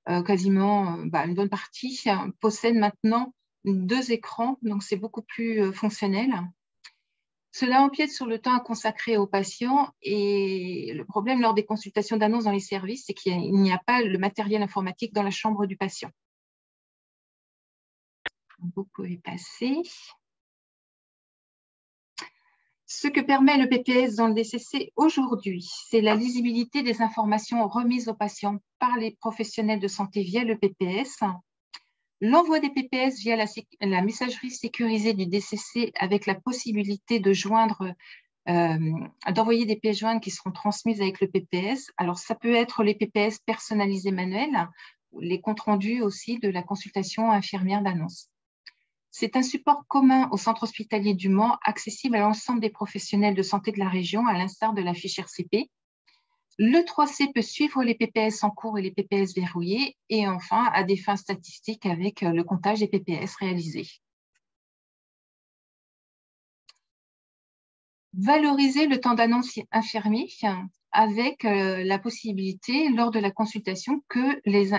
quasiment une bonne partie, possèdent maintenant 2 écrans, donc c'est beaucoup plus fonctionnel. Cela empiète sur le temps consacré aux patients et le problème lors des consultations d'annonce dans les services, c'est qu'il n'y a pas le matériel informatique dans la chambre du patient. Vous pouvez passer. Ce que permet le PPS dans le DCC aujourd'hui, c'est la lisibilité des informations remises aux patients par les professionnels de santé via le PPS, l'envoi des PPS via la messagerie sécurisée du DCC avec la possibilité de joindre, d'envoyer des pièces jointes qui seront transmises avec le PPS. Alors, ça peut être les PPS personnalisés manuels, les comptes rendus aussi de la consultation infirmière d'annonce. C'est un support commun au centre hospitalier du Mans, accessible à l'ensemble des professionnels de santé de la région, à l'instar de la fiche RCP. Le 3C peut suivre les PPS en cours et les PPS verrouillés, et enfin, à des fins statistiques avec le comptage des PPS réalisés. Valoriser le temps d'annonce infirmier avec la possibilité, lors de la consultation, que les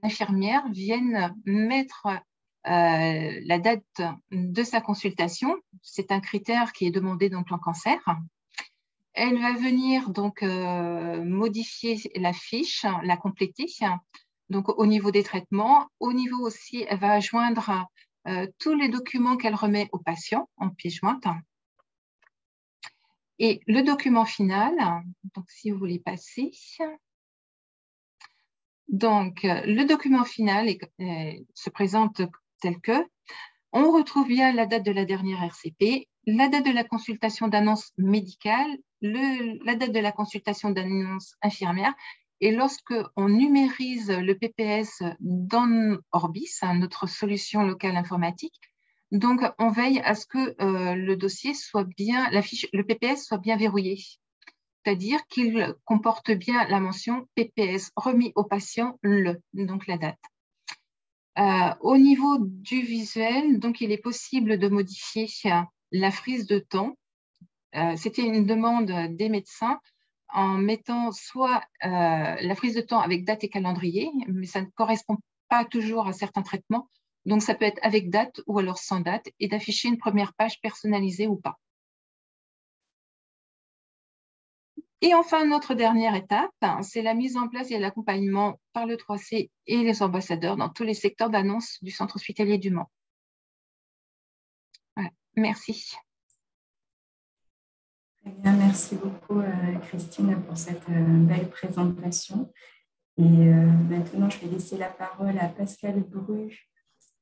infirmières viennent mettre la date de sa consultation. C'est un critère qui est demandé dans le plan cancer. Elle va venir donc modifier la fiche, la compléter, donc au niveau des traitements. Au niveau aussi, elle va joindre tous les documents qu'elle remet au patient en pièce jointe. Et le document final, donc si vous voulez passer. Donc, le document final se présente tel que on retrouve bien la date de la dernière RCP, la date de la consultation d'annonce médicale, la date de la consultation d'annonce infirmière. Et lorsque on numérise le PPS dans Orbis, notre solution locale informatique, donc on veille à ce que le dossier soit bien, le PPS soit bien verrouillé. C'est-à-dire qu'il comporte bien la mention PPS remis au patient donc la date. Au niveau du visuel, donc il est possible de modifier la frise de temps c'était une demande des médecins en mettant soit la prise de temps avec date et calendrier, mais ça ne correspond pas toujours à certains traitements. Donc, ça peut être avec date ou alors sans date et d'afficher une première page personnalisée ou pas. Et enfin, notre dernière étape, c'est la mise en place et l'accompagnement par le 3C et les ambassadeurs dans tous les secteurs d'annonce du centre hospitalier du Mans. Voilà. Merci. Très bien, merci beaucoup Christine pour cette belle présentation. Et maintenant, je vais laisser la parole à Pascal Bru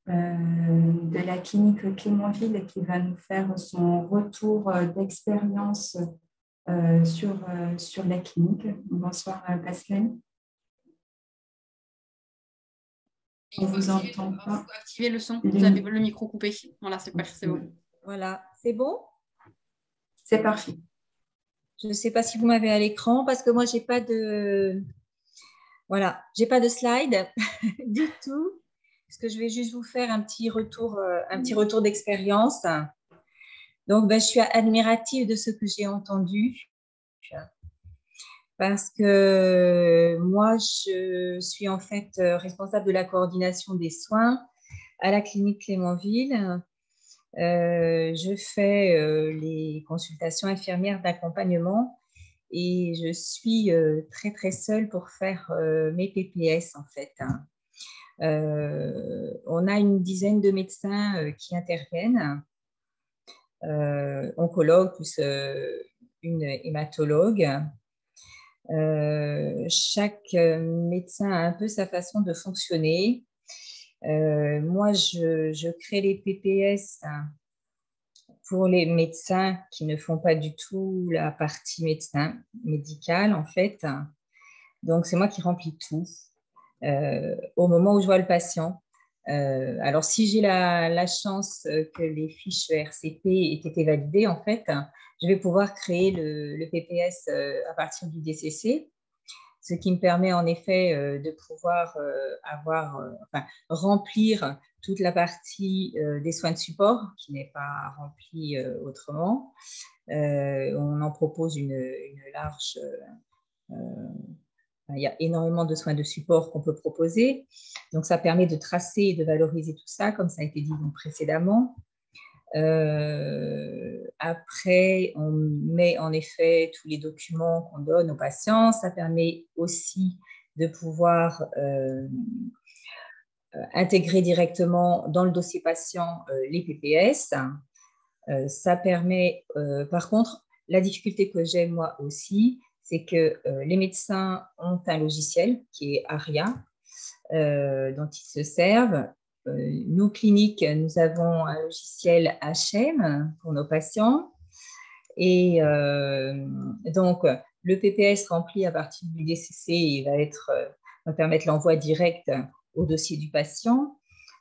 de la clinique Clémenville qui va nous faire son retour d'expérience sur la clinique. Bonsoir Pascal. On vous entend pas. Il faut activer le son. Vous avez le micro coupé. Voilà, c'est parfait, c'est bon. Voilà, c'est bon? C'est parfait. Je ne sais pas si vous m'avez à l'écran parce que moi, j'ai pas de... Voilà, j'ai pas de slide du tout. Parce que je vais juste vous faire un petit retour d'expérience. Donc, je suis admirative de ce que j'ai entendu. Parce que moi, je suis en fait responsable de la coordination des soins à la clinique Clémenville. Je fais les consultations infirmières d'accompagnement et je suis très, très seule pour faire mes PPS en fait. On a une dizaine de médecins qui interviennent, oncologues plus une hématologue. Chaque médecin a un peu sa façon de fonctionner. Moi, je crée les PPS pour les médecins qui ne font pas du tout la partie médicale, en fait. Donc, c'est moi qui remplis tout au moment où je vois le patient. Alors, si j'ai la chance que les fiches RCP aient été validées, en fait, je vais pouvoir créer le PPS à partir du DCC, ce qui me permet en effet de pouvoir remplir toute la partie des soins de support qui n'est pas remplie autrement. On en propose une large... il y a énormément de soins de support qu'on peut proposer. Donc, ça permet de tracer et de valoriser tout ça, comme ça a été dit précédemment. Après, on met en effet tous les documents qu'on donne aux patients. Ça permet aussi de pouvoir intégrer directement dans le dossier patient les PPS. Ça permet, par contre, la difficulté que j'ai moi aussi, c'est que les médecins ont un logiciel qui est ARIA, dont ils se servent. Nous, cliniques, nous avons un logiciel HM pour nos patients. Et donc, le PPS rempli à partir du DCC va permettre l'envoi direct au dossier du patient.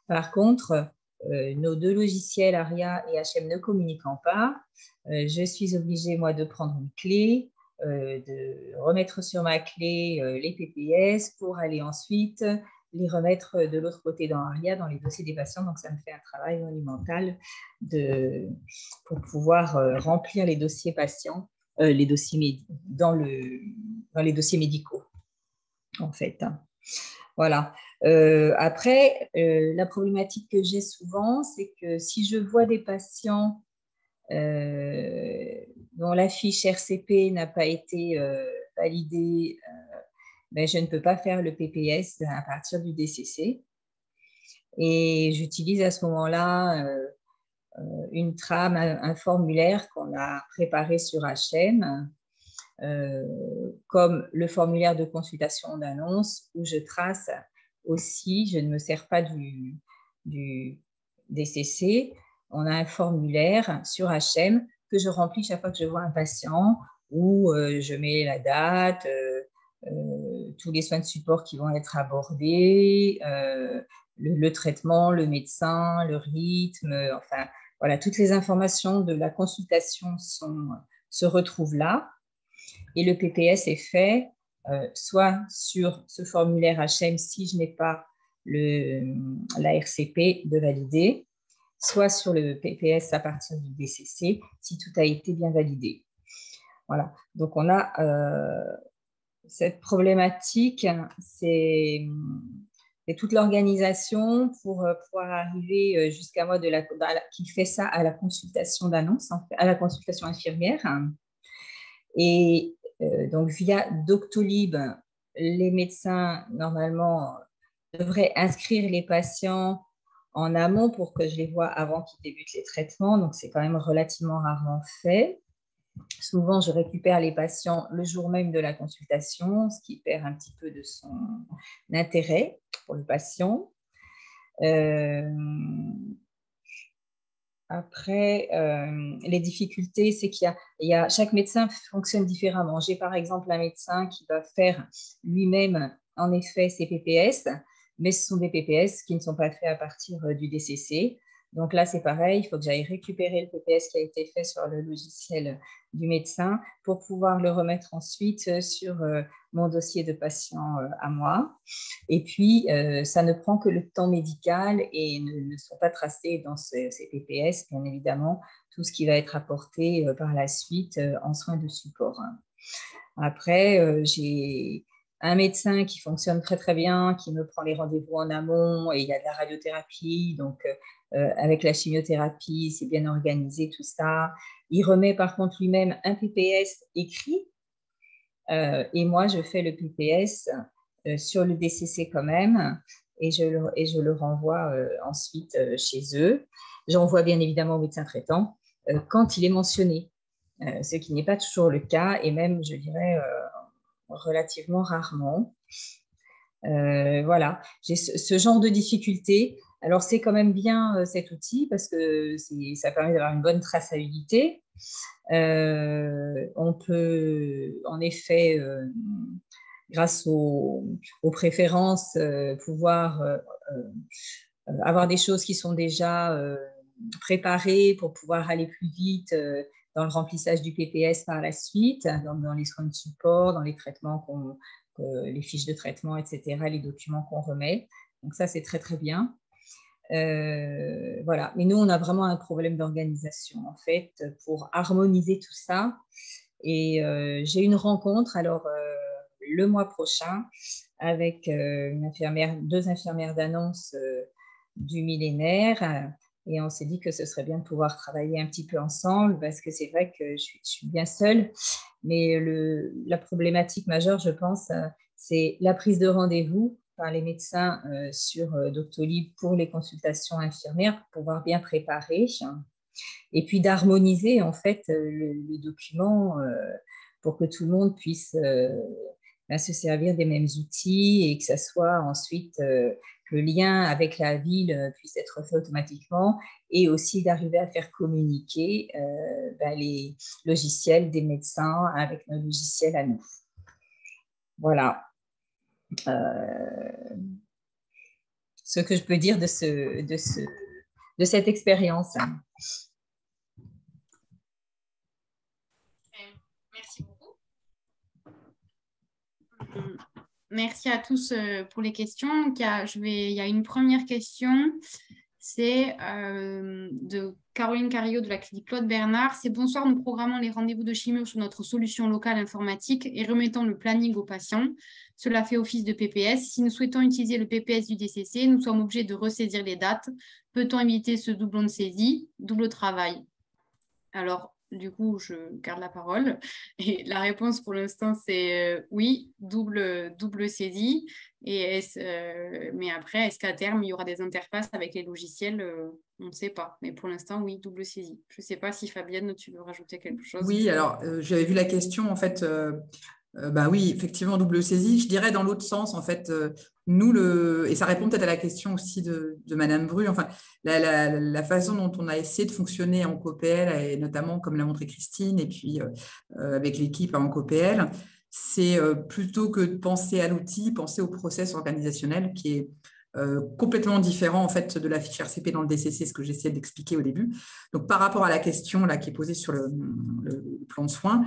Par contre, nos deux logiciels, ARIA et HM, ne communiquant pas, je suis obligée, moi, de prendre une clé, de remettre sur ma clé les PPS pour aller ensuite les remettre de l'autre côté dans ARIA, dans les dossiers des patients. Donc, ça me fait un travail monumental pour pouvoir remplir les dossiers patients, dans les dossiers médicaux, en fait. Voilà. Après, la problématique que j'ai souvent, c'est que si je vois des patients dont la fiche RCP n'a pas été validée, je ne peux pas faire le PPS à partir du DCC. Et j'utilise à ce moment-là une trame, un formulaire qu'on a préparé sur HM, comme le formulaire de consultation d'annonce, où je trace aussi, je ne me sers pas du DCC, on a un formulaire sur HM que je remplis chaque fois que je vois un patient, où je mets la date, tous les soins de support qui vont être abordés, le traitement, le médecin, le rythme, enfin, voilà, toutes les informations de la consultation se retrouvent là. Et le PPS est fait soit sur ce formulaire HM si je n'ai pas la RCP de valider, soit sur le PPS à partir du DCC si tout a été bien validé. Voilà. Donc, on a cette problématique, c'est toute l'organisation pour pouvoir arriver jusqu'à moi qui fait ça à la consultation d'annonce, à la consultation infirmière. Et donc, via Doctolib, les médecins, normalement, devraient inscrire les patients en amont pour que je les vois avant qu'ils débutent les traitements. Donc, c'est quand même relativement rarement fait. Souvent, je récupère les patients le jour même de la consultation, ce qui perd un petit peu de son intérêt pour le patient. Après, les difficultés, c'est chaque médecin fonctionne différemment. J'ai par exemple un médecin qui va faire lui-même, en effet, ses PPS, mais ce sont des PPS qui ne sont pas faits à partir du DCC. Donc là, c'est pareil, il faut que j'aille récupérer le PPS qui a été fait sur le logiciel du médecin pour pouvoir le remettre ensuite sur mon dossier de patient à moi. Et puis, ça ne prend que le temps médical et ne sont pas tracés dans ces PPS, bien évidemment, tout ce qui va être apporté par la suite en soins de support. Après, j'ai un médecin qui fonctionne très, très bien, qui me prend les rendez-vous en amont et il y a de la radiothérapie, donc avec la chimiothérapie, c'est bien organisé tout ça. Il remet par contre lui-même un PPS écrit et moi, je fais le PPS sur le DCC quand même et je le renvoie ensuite chez eux. J'envoie bien évidemment au médecin traitant quand il est mentionné, ce qui n'est pas toujours le cas et même, je dirais, relativement rarement. Voilà, j'ai ce genre de difficultés. Alors, c'est quand même bien cet outil parce que ça permet d'avoir une bonne traçabilité. On peut, en effet, grâce aux préférences, pouvoir avoir des choses qui sont déjà préparées pour pouvoir aller plus vite dans le remplissage du PPS par la suite, dans les soins de support, dans les traitements les fiches de traitement, etc., les documents qu'on remet. Donc ça, c'est très, très bien. Voilà. Mais nous, on a vraiment un problème d'organisation, en fait, pour harmoniser tout ça. Et j'ai une rencontre, alors, le mois prochain, avec deux infirmières d'annonce du millénaire. Et on s'est dit que ce serait bien de pouvoir travailler un petit peu ensemble parce que c'est vrai que je suis bien seule. Mais la problématique majeure, je pense, c'est la prise de rendez-vous par les médecins sur Doctolib pour les consultations infirmières pour pouvoir bien préparer et puis d'harmoniser en fait les documents pour que tout le monde puisse se servir des mêmes outils et que ça soit ensuite le lien avec la ville puisse être fait automatiquement et aussi d'arriver à faire communiquer les logiciels des médecins avec nos logiciels à nous. Voilà. Ce que je peux dire de cette expérience. Merci beaucoup. Merci à tous pour les questions. Il y a une première question, c'est de Caroline Carillo de la clinique Claude Bernard. C'est bonsoir, nous programmons les rendez-vous de chimio sur notre solution locale informatique et remettons le planning aux patients. Cela fait office de PPS. Si nous souhaitons utiliser le PPS du DCC, nous sommes obligés de ressaisir les dates. Peut-on éviter ce doublon de saisie, double travail? Alors, du coup, je garde la parole. Et la réponse pour l'instant, c'est oui, double saisie. Mais après, est-ce qu'à terme, il y aura des interfaces avec les logiciels? On ne sait pas. Mais pour l'instant, oui, double saisie. Je ne sais pas si Fabienne, tu veux rajouter quelque chose? Oui, alors j'avais vu la question, en fait. Oui, effectivement, double saisie. Je dirais dans l'autre sens, en fait, et ça répond peut-être à la question aussi de Madame Bru, enfin, la façon dont on a essayé de fonctionner en COPL, et notamment, comme l'a montré Christine, et puis avec l'équipe en COPL, c'est plutôt que de penser à l'outil, penser au process organisationnel qui est complètement différent en fait de la fiche RCP dans le DCC, ce que j'essayais d'expliquer au début. Donc, par rapport à la question là, qui est posée sur le plan de soins,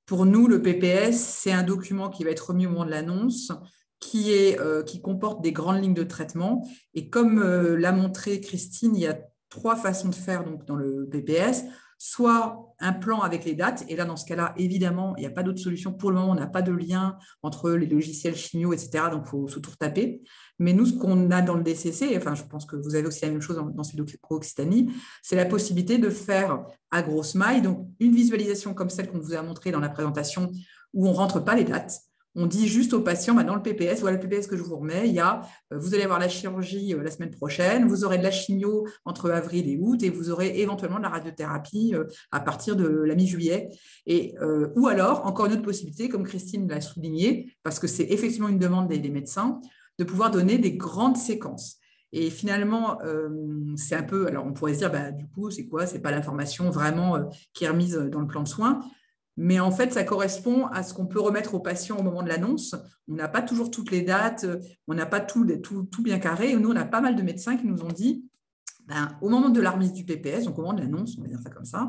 pour nous, le PPS, c'est un document qui va être remis au moment de l'annonce, qui comporte des grandes lignes de traitement. Et comme l'a montré Christine, il y a 3 façons de faire donc, dans le PPS. soit un plan avec les dates, et là, dans ce cas-là, évidemment, il n'y a pas d'autre solution. Pour le moment, on n'a pas de lien entre les logiciels chimio, etc., donc il faut se tout retaper. Mais nous, ce qu'on a dans le DCC, enfin, je pense que vous avez aussi la même chose dans celui d'Occitanie, c'est la possibilité de faire à grosse maille, donc une visualisation comme celle qu'on vous a montrée dans la présentation, où on ne rentre pas les dates. On dit juste aux patients, dans le PPS, voilà le PPS que je vous remets, il y a, vous allez avoir la chirurgie la semaine prochaine, vous aurez de la chimio entre avril et août, et vous aurez éventuellement de la radiothérapie à partir de la mi-juillet. Ou alors, encore une autre possibilité, comme Christine l'a souligné, parce que c'est effectivement une demande des médecins, de pouvoir donner des grandes séquences. Et finalement, c'est un peu, alors on pourrait se dire, du coup, c'est quoi? Ce n'est pas l'information vraiment qui est remise dans le plan de soins. Mais en fait, ça correspond à ce qu'on peut remettre aux patients au moment de l'annonce. On n'a pas toujours toutes les dates, on n'a pas tout bien carré. Nous, on a pas mal de médecins qui nous ont dit, au moment de la remise du PPS, donc au moment de l'annonce, on va dire ça comme ça,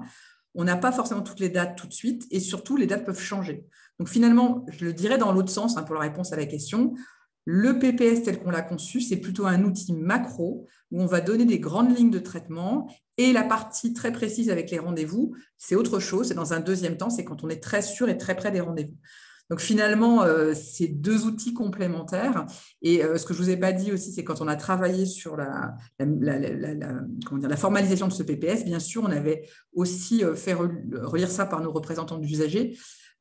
on n'a pas forcément toutes les dates tout de suite et surtout, les dates peuvent changer. Donc finalement, je le dirais dans l'autre sens pour la réponse à la question, le PPS tel qu'on l'a conçu, c'est plutôt un outil macro où on va donner des grandes lignes de traitement et la partie très précise avec les rendez-vous, c'est autre chose. C'est dans un deuxième temps, c'est quand on est très sûr et très près des rendez-vous. Donc finalement, c'est deux outils complémentaires. Et ce que je ne vous ai pas dit aussi, c'est quand on a travaillé sur la formalisation de ce PPS, bien sûr, on avait aussi fait relire ça par nos représentants d'usagers,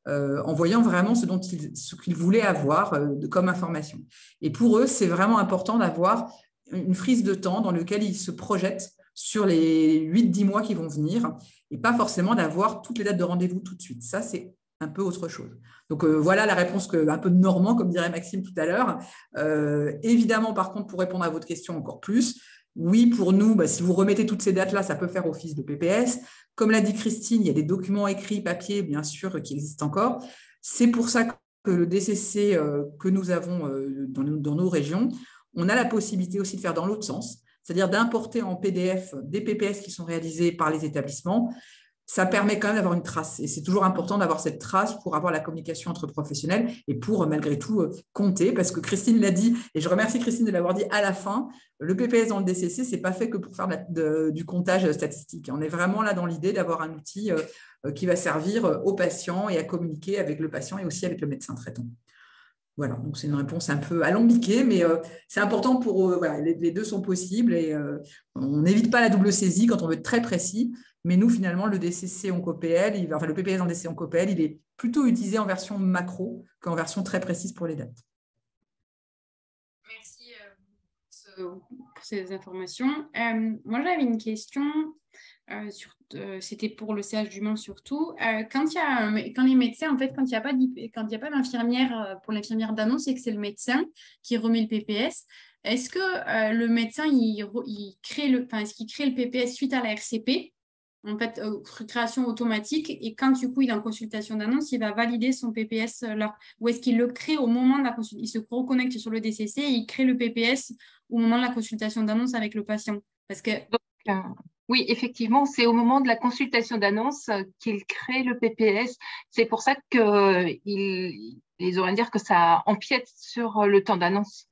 en voyant vraiment ce qu'ils voulaient avoir comme information. Et pour eux, c'est vraiment important d'avoir une frise de temps dans laquelle ils se projettent sur les 8-10 mois qui vont venir et pas forcément d'avoir toutes les dates de rendez-vous tout de suite. Ça, c'est un peu autre chose. Donc, voilà la réponse un peu de Normand, comme dirait Maxime tout à l'heure. Évidemment, par contre, pour répondre à votre question encore plus, oui, pour nous, si vous remettez toutes ces dates-là, ça peut faire office de PPS. Comme l'a dit Christine, il y a des documents écrits, papier, bien sûr, qui existent encore. C'est pour ça que le DCC que nous avons dans nos régions, on a la possibilité aussi de faire dans l'autre sens, c'est-à-dire d'importer en PDF des PPS qui sont réalisés par les établissements. Ça permet quand même d'avoir une trace. Et c'est toujours important d'avoir cette trace pour avoir la communication entre professionnels et pour, malgré tout, compter. Parce que Christine l'a dit, et je remercie Christine de l'avoir dit à la fin, le PPS dans le DCC, ce n'est pas fait que pour faire du comptage statistique. On est vraiment là dans l'idée d'avoir un outil qui va servir aux patients et à communiquer avec le patient et aussi avec le médecin traitant. Voilà, donc c'est une réponse un peu alambiquée, mais c'est important pour eux. Voilà, les deux sont possibles et on n'évite pas la double saisie quand on veut être très précis. Mais nous, finalement, le DCC OncoPL, le PPS dans le DCC OncoPL, il est plutôt utilisé en version macro qu'en version très précise pour les dates. Merci pour ces informations. Moi, j'avais une question. C'était pour le CH du Mans surtout. Quand les médecins, en fait, quand il n'y a pas d'infirmière pour l'infirmière d'annonce et que c'est le médecin qui remet le PPS, est-ce que le médecin est-ce qu'il crée le PPS suite à la RCP, en fait, création automatique, et quand du coup il est en consultation d'annonce, il va valider son PPS là, ou est-ce qu'il le crée au moment de la consultation, il se reconnecte sur le DCC et il crée le PPS au moment de la consultation d'annonce avec le patient? Parce que oui, effectivement, c'est au moment de la consultation d'annonce qu'il crée le PPS. C'est pour ça qu'ils auraient à dire que ça empiète sur le temps d'annonce.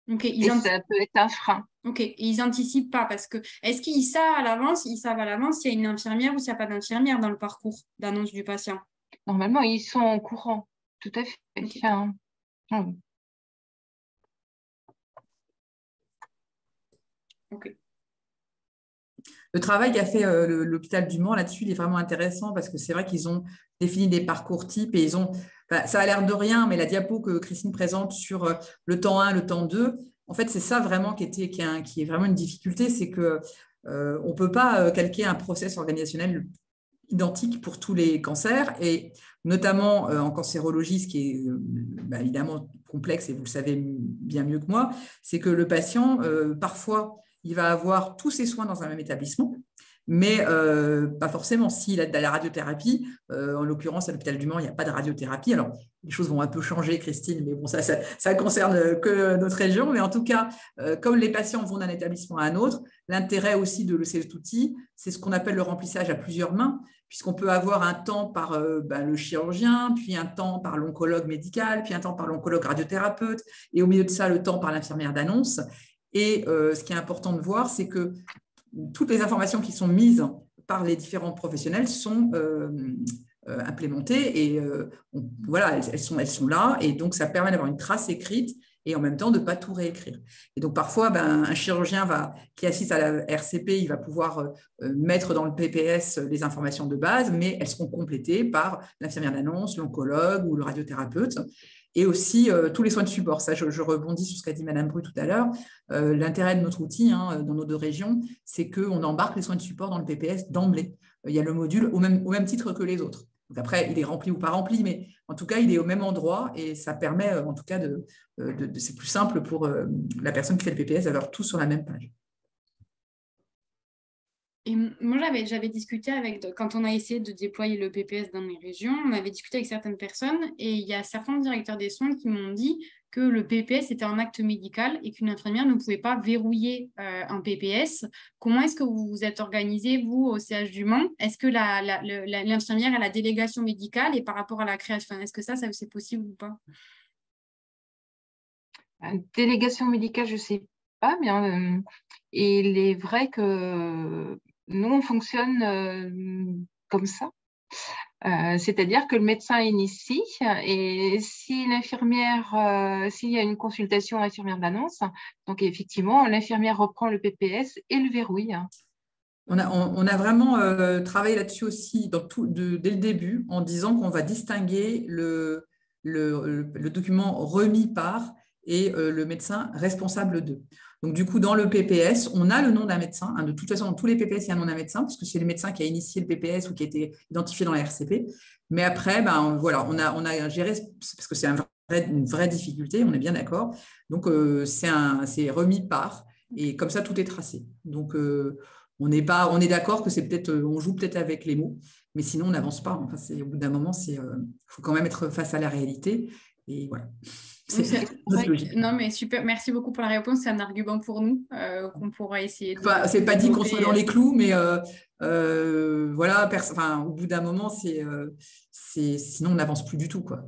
Okay, ça peut être un frein. Ok, et ils n'anticipent pas parce que est-ce qu'ils savent à l'avance s'il y a une infirmière ou s'il n'y a pas d'infirmière dans le parcours d'annonce du patient? Normalement, ils sont au courant, tout à fait. Okay. Ok. Le travail qu'a fait l'hôpital du Mans là-dessus, il est vraiment intéressant parce que c'est vrai qu'ils ont défini des parcours types et ils ont, ça a l'air de rien, mais la diapo que Christine présente sur le temps 1, le temps 2, en fait, c'est ça vraiment qui est vraiment une difficulté, c'est qu'on ne peut pas calquer un process organisationnel identique pour tous les cancers et notamment en cancérologie, ce qui est évidemment complexe et vous le savez bien mieux que moi, c'est que le patient, parfois, il va avoir tous ses soins dans un même établissement, mais pas forcément. S'il a de la radiothérapie, en l'occurrence à l'hôpital du Mans, il n'y a pas de radiothérapie. Alors, les choses vont un peu changer, Christine, mais bon, ça concerne que notre région. Mais en tout cas, comme les patients vont d'un établissement à un autre, l'intérêt aussi de cet outil, c'est ce qu'on appelle le remplissage à plusieurs mains, puisqu'on peut avoir un temps par le chirurgien, puis un temps par l'oncologue médical, puis un temps par l'oncologue radiothérapeute, et au milieu de ça, le temps par l'infirmière d'annonce. Et ce qui est important de voir, c'est que toutes les informations qui sont mises par les différents professionnels sont implémentées et voilà, elles sont là et donc ça permet d'avoir une trace écrite et en même temps de ne pas tout réécrire. Et donc parfois, un chirurgien qui assiste à la RCP, il va pouvoir mettre dans le PPS les informations de base, mais elles seront complétées par l'infirmière d'annonce, l'oncologue ou le radiothérapeute. Et aussi tous les soins de support. Ça, je rebondis sur ce qu'a dit Madame Bru tout à l'heure. L'intérêt de notre outil dans nos 2 régions, c'est qu'on embarque les soins de support dans le PPS d'emblée. Il y a le module au même titre que les autres. Donc après, il est rempli ou pas rempli, mais en tout cas, il est au même endroit et ça permet en tout cas c'est plus simple pour la personne qui fait le PPS d'avoir tout sur la même page. Et moi, j'avais discuté quand on a essayé de déployer le PPS dans mes régions, on avait discuté avec certaines personnes et il y a certains directeurs des soins qui m'ont dit que le PPS était un acte médical et qu'une infirmière ne pouvait pas verrouiller un PPS. Comment est-ce que vous vous êtes organisé, vous, au CH du Mans? Est-ce que l'infirmière a la délégation médicale et par rapport à la création, est-ce que ça c'est possible ou pas? Délégation médicale, je ne sais pas, mais il est vrai que nous, on fonctionne comme ça. C'est-à-dire que le médecin initie et si l'infirmière, s'il y a une consultation infirmière d'annonce, donc effectivement, l'infirmière reprend le PPS et le verrouille. On a vraiment travaillé là-dessus aussi dès le début en disant qu'on va distinguer le document remis par et le médecin responsable de. Donc, du coup, dans le PPS, on a le nom d'un médecin. De toute façon, dans tous les PPS, il y a un nom d'un médecin, parce que c'est le médecin qui a initié le PPS ou qui a été identifié dans la RCP. Mais après, voilà, on a géré, parce que c'est une vraie difficulté, on est bien d'accord. Donc, c'est remis par, et comme ça, tout est tracé. Donc, on est d'accord que c'est peut-être, on joue peut-être avec les mots, mais sinon, on n'avance pas. Enfin, au bout d'un moment, faut quand même être face à la réalité. Et voilà. Non, mais super, merci beaucoup pour la réponse. C'est un argument pour nous qu'on pourra essayer de. C'est pas dit qu'on soit dans les clous, mais voilà, au bout d'un moment, sinon on n'avance plus du tout, quoi.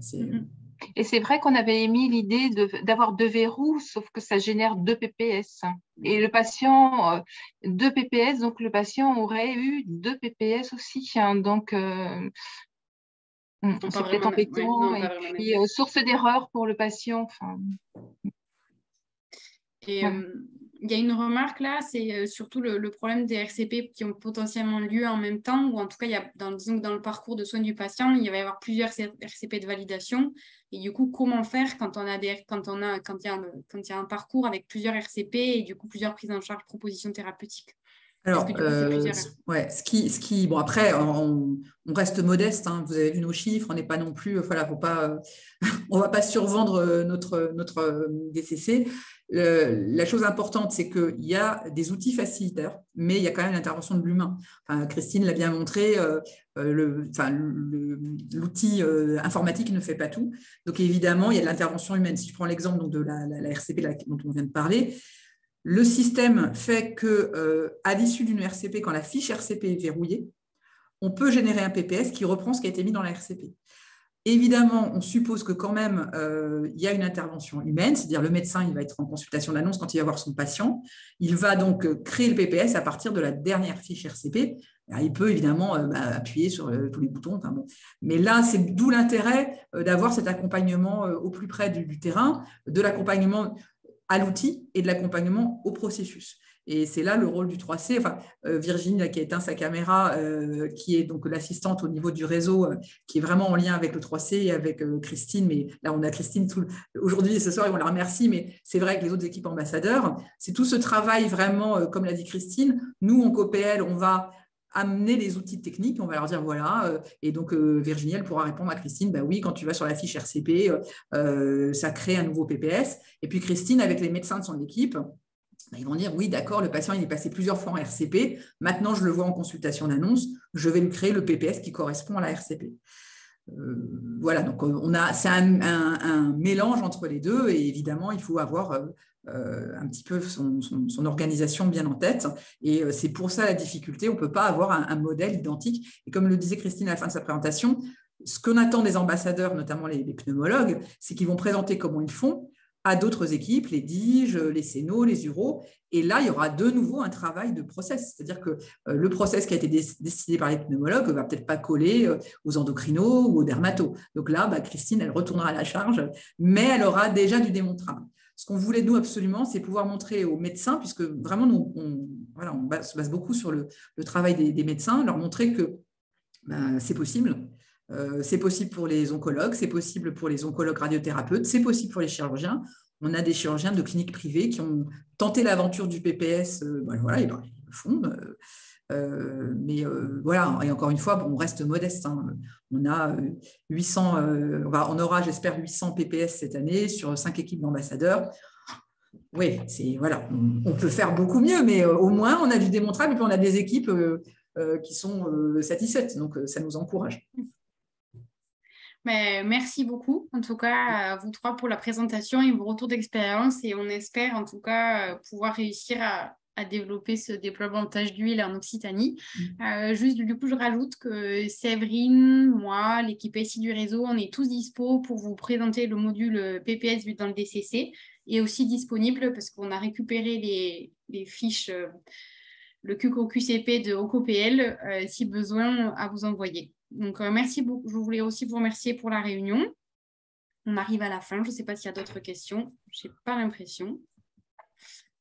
Et c'est vrai qu'on avait émis l'idée d'avoir 2 verrous, sauf que ça génère 2 PPS. Et le patient, 2 PPS, donc le patient aurait eu 2 PPS aussi. Donc, c'est peut-être embêtant et puis source d'erreur pour le patient. Et il y a une remarque là, c'est surtout le problème des RCP qui ont potentiellement lieu en même temps, ou en tout cas, disons que dans le parcours de soins du patient, il va y avoir plusieurs RCP de validation. Et du coup, comment faire quand il y a un parcours avec plusieurs RCP et du coup plusieurs prises en charge, propositions thérapeutiques? Alors, bon, après, on reste modeste, hein, vous avez vu nos chiffres, on n'est pas non plus, voilà, on ne va pas survendre notre DCC. La chose importante, c'est qu'il y a des outils facilitateurs, mais il y a quand même l'intervention de l'humain. Enfin, Christine l'a bien montré, l'outil informatique ne fait pas tout. Donc, évidemment, il y a de l'intervention humaine. Si je prends l'exemple de la RCP dont on vient de parler, le système fait qu'à l'issue d'une RCP, quand la fiche RCP est verrouillée, on peut générer un PPS qui reprend ce qui a été mis dans la RCP. Évidemment, on suppose que quand même, il y a une intervention humaine, c'est-à-dire le médecin, il va être en consultation d'annonce quand il va voir son patient. Il va donc créer le PPS à partir de la dernière fiche RCP. Alors, il peut évidemment appuyer sur tous les boutons. Bon. Mais là, c'est d'où l'intérêt d'avoir cet accompagnement au plus près du terrain, de l'accompagnement à l'outil et de l'accompagnement au processus. Et c'est là le rôle du 3C. Enfin, Virginie, là, qui a éteint sa caméra, qui est donc l'assistante au niveau du réseau, qui est vraiment en lien avec le 3C et avec Christine. Mais là, on a Christine aujourd'hui et ce soir, et on la remercie. Mais c'est vrai que les autres équipes ambassadeurs, c'est tout ce travail vraiment, comme l'a dit Christine. Nous, en COPL, on va amener les outils techniques, on va leur dire voilà, et donc Virginie, elle pourra répondre à Christine, bah oui, quand tu vas sur la fiche RCP, ça crée un nouveau PPS. Et puis Christine, avec les médecins de son équipe, ils vont dire oui, d'accord, le patient il est passé plusieurs fois en RCP, maintenant je le vois en consultation d'annonce, je vais lui créer le PPS qui correspond à la RCP. Voilà, donc c'est un mélange entre les deux, et évidemment, il faut avoir un petit peu son organisation bien en tête, et c'est pour ça la difficulté, on ne peut pas avoir un modèle identique. Et comme le disait Christine à la fin de sa présentation, ce qu'on attend des ambassadeurs, notamment les pneumologues, c'est qu'ils vont présenter comment ils font. à d'autres équipes, les DIGE, les CENO, les URO. Et là, il y aura de nouveau un travail de process. C'est-à-dire que le process qui a été décidé par les pneumologues ne va peut-être pas coller aux endocrinos ou aux dermatos. Donc là, Christine, elle retournera à la charge, mais elle aura déjà du démontrable. Ce qu'on voulait, nous, absolument, c'est pouvoir montrer aux médecins, puisque vraiment, nous, on se base beaucoup sur le travail des médecins, leur montrer que c'est possible. C'est possible pour les oncologues, c'est possible pour les oncologues radiothérapeutes, c'est possible pour les chirurgiens. On a des chirurgiens de cliniques privées qui ont tenté l'aventure du PPS, voilà, ils le font. Mais voilà, et encore une fois, on reste modeste. Hein. On a 800, on aura, j'espère, 800 PPS cette année sur 5 équipes d'ambassadeurs. Oui, voilà, on peut faire beaucoup mieux, mais au moins, on a du démontrable et puis on a des équipes qui sont satisfaites. Donc, ça nous encourage. Mais merci beaucoup, en tout cas, à vous trois pour la présentation et vos retours d'expérience. Et on espère, en tout cas, pouvoir réussir à développer ce déploiement de tâches d'huile en Occitanie. Juste, du coup, je rajoute que Séverine, moi, l'équipe SI du réseau, on est tous dispo pour vous présenter le module PPS vu dans le DCC et aussi disponible parce qu'on a récupéré les fiches, le QCP de OCOPL, si besoin, à vous envoyer. Donc, merci beaucoup. Je voulais aussi vous remercier pour la réunion. On arrive à la fin. Je ne sais pas s'il y a d'autres questions. Je n'ai pas l'impression.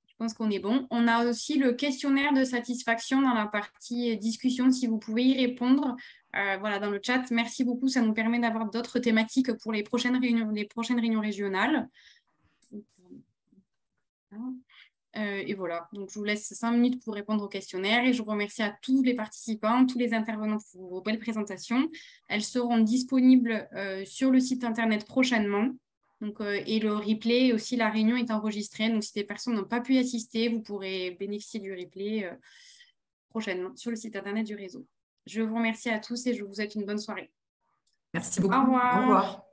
Je pense qu'on est bon. On a aussi le questionnaire de satisfaction dans la partie discussion, si vous pouvez y répondre. Voilà, dans le chat. Merci beaucoup. Ça nous permet d'avoir d'autres thématiques pour les prochaines réunions régionales. Et voilà, donc je vous laisse 5 minutes pour répondre au questionnaire et je vous remercie à tous les participants, tous les intervenants pour vos belles présentations. Elles seront disponibles sur le site internet prochainement. Donc, et le replay aussi, la réunion est enregistrée. Donc, si des personnes n'ont pas pu y assister, vous pourrez bénéficier du replay prochainement sur le site internet du réseau. Je vous remercie à tous et je vous souhaite une bonne soirée. Merci beaucoup. Au revoir. Au revoir.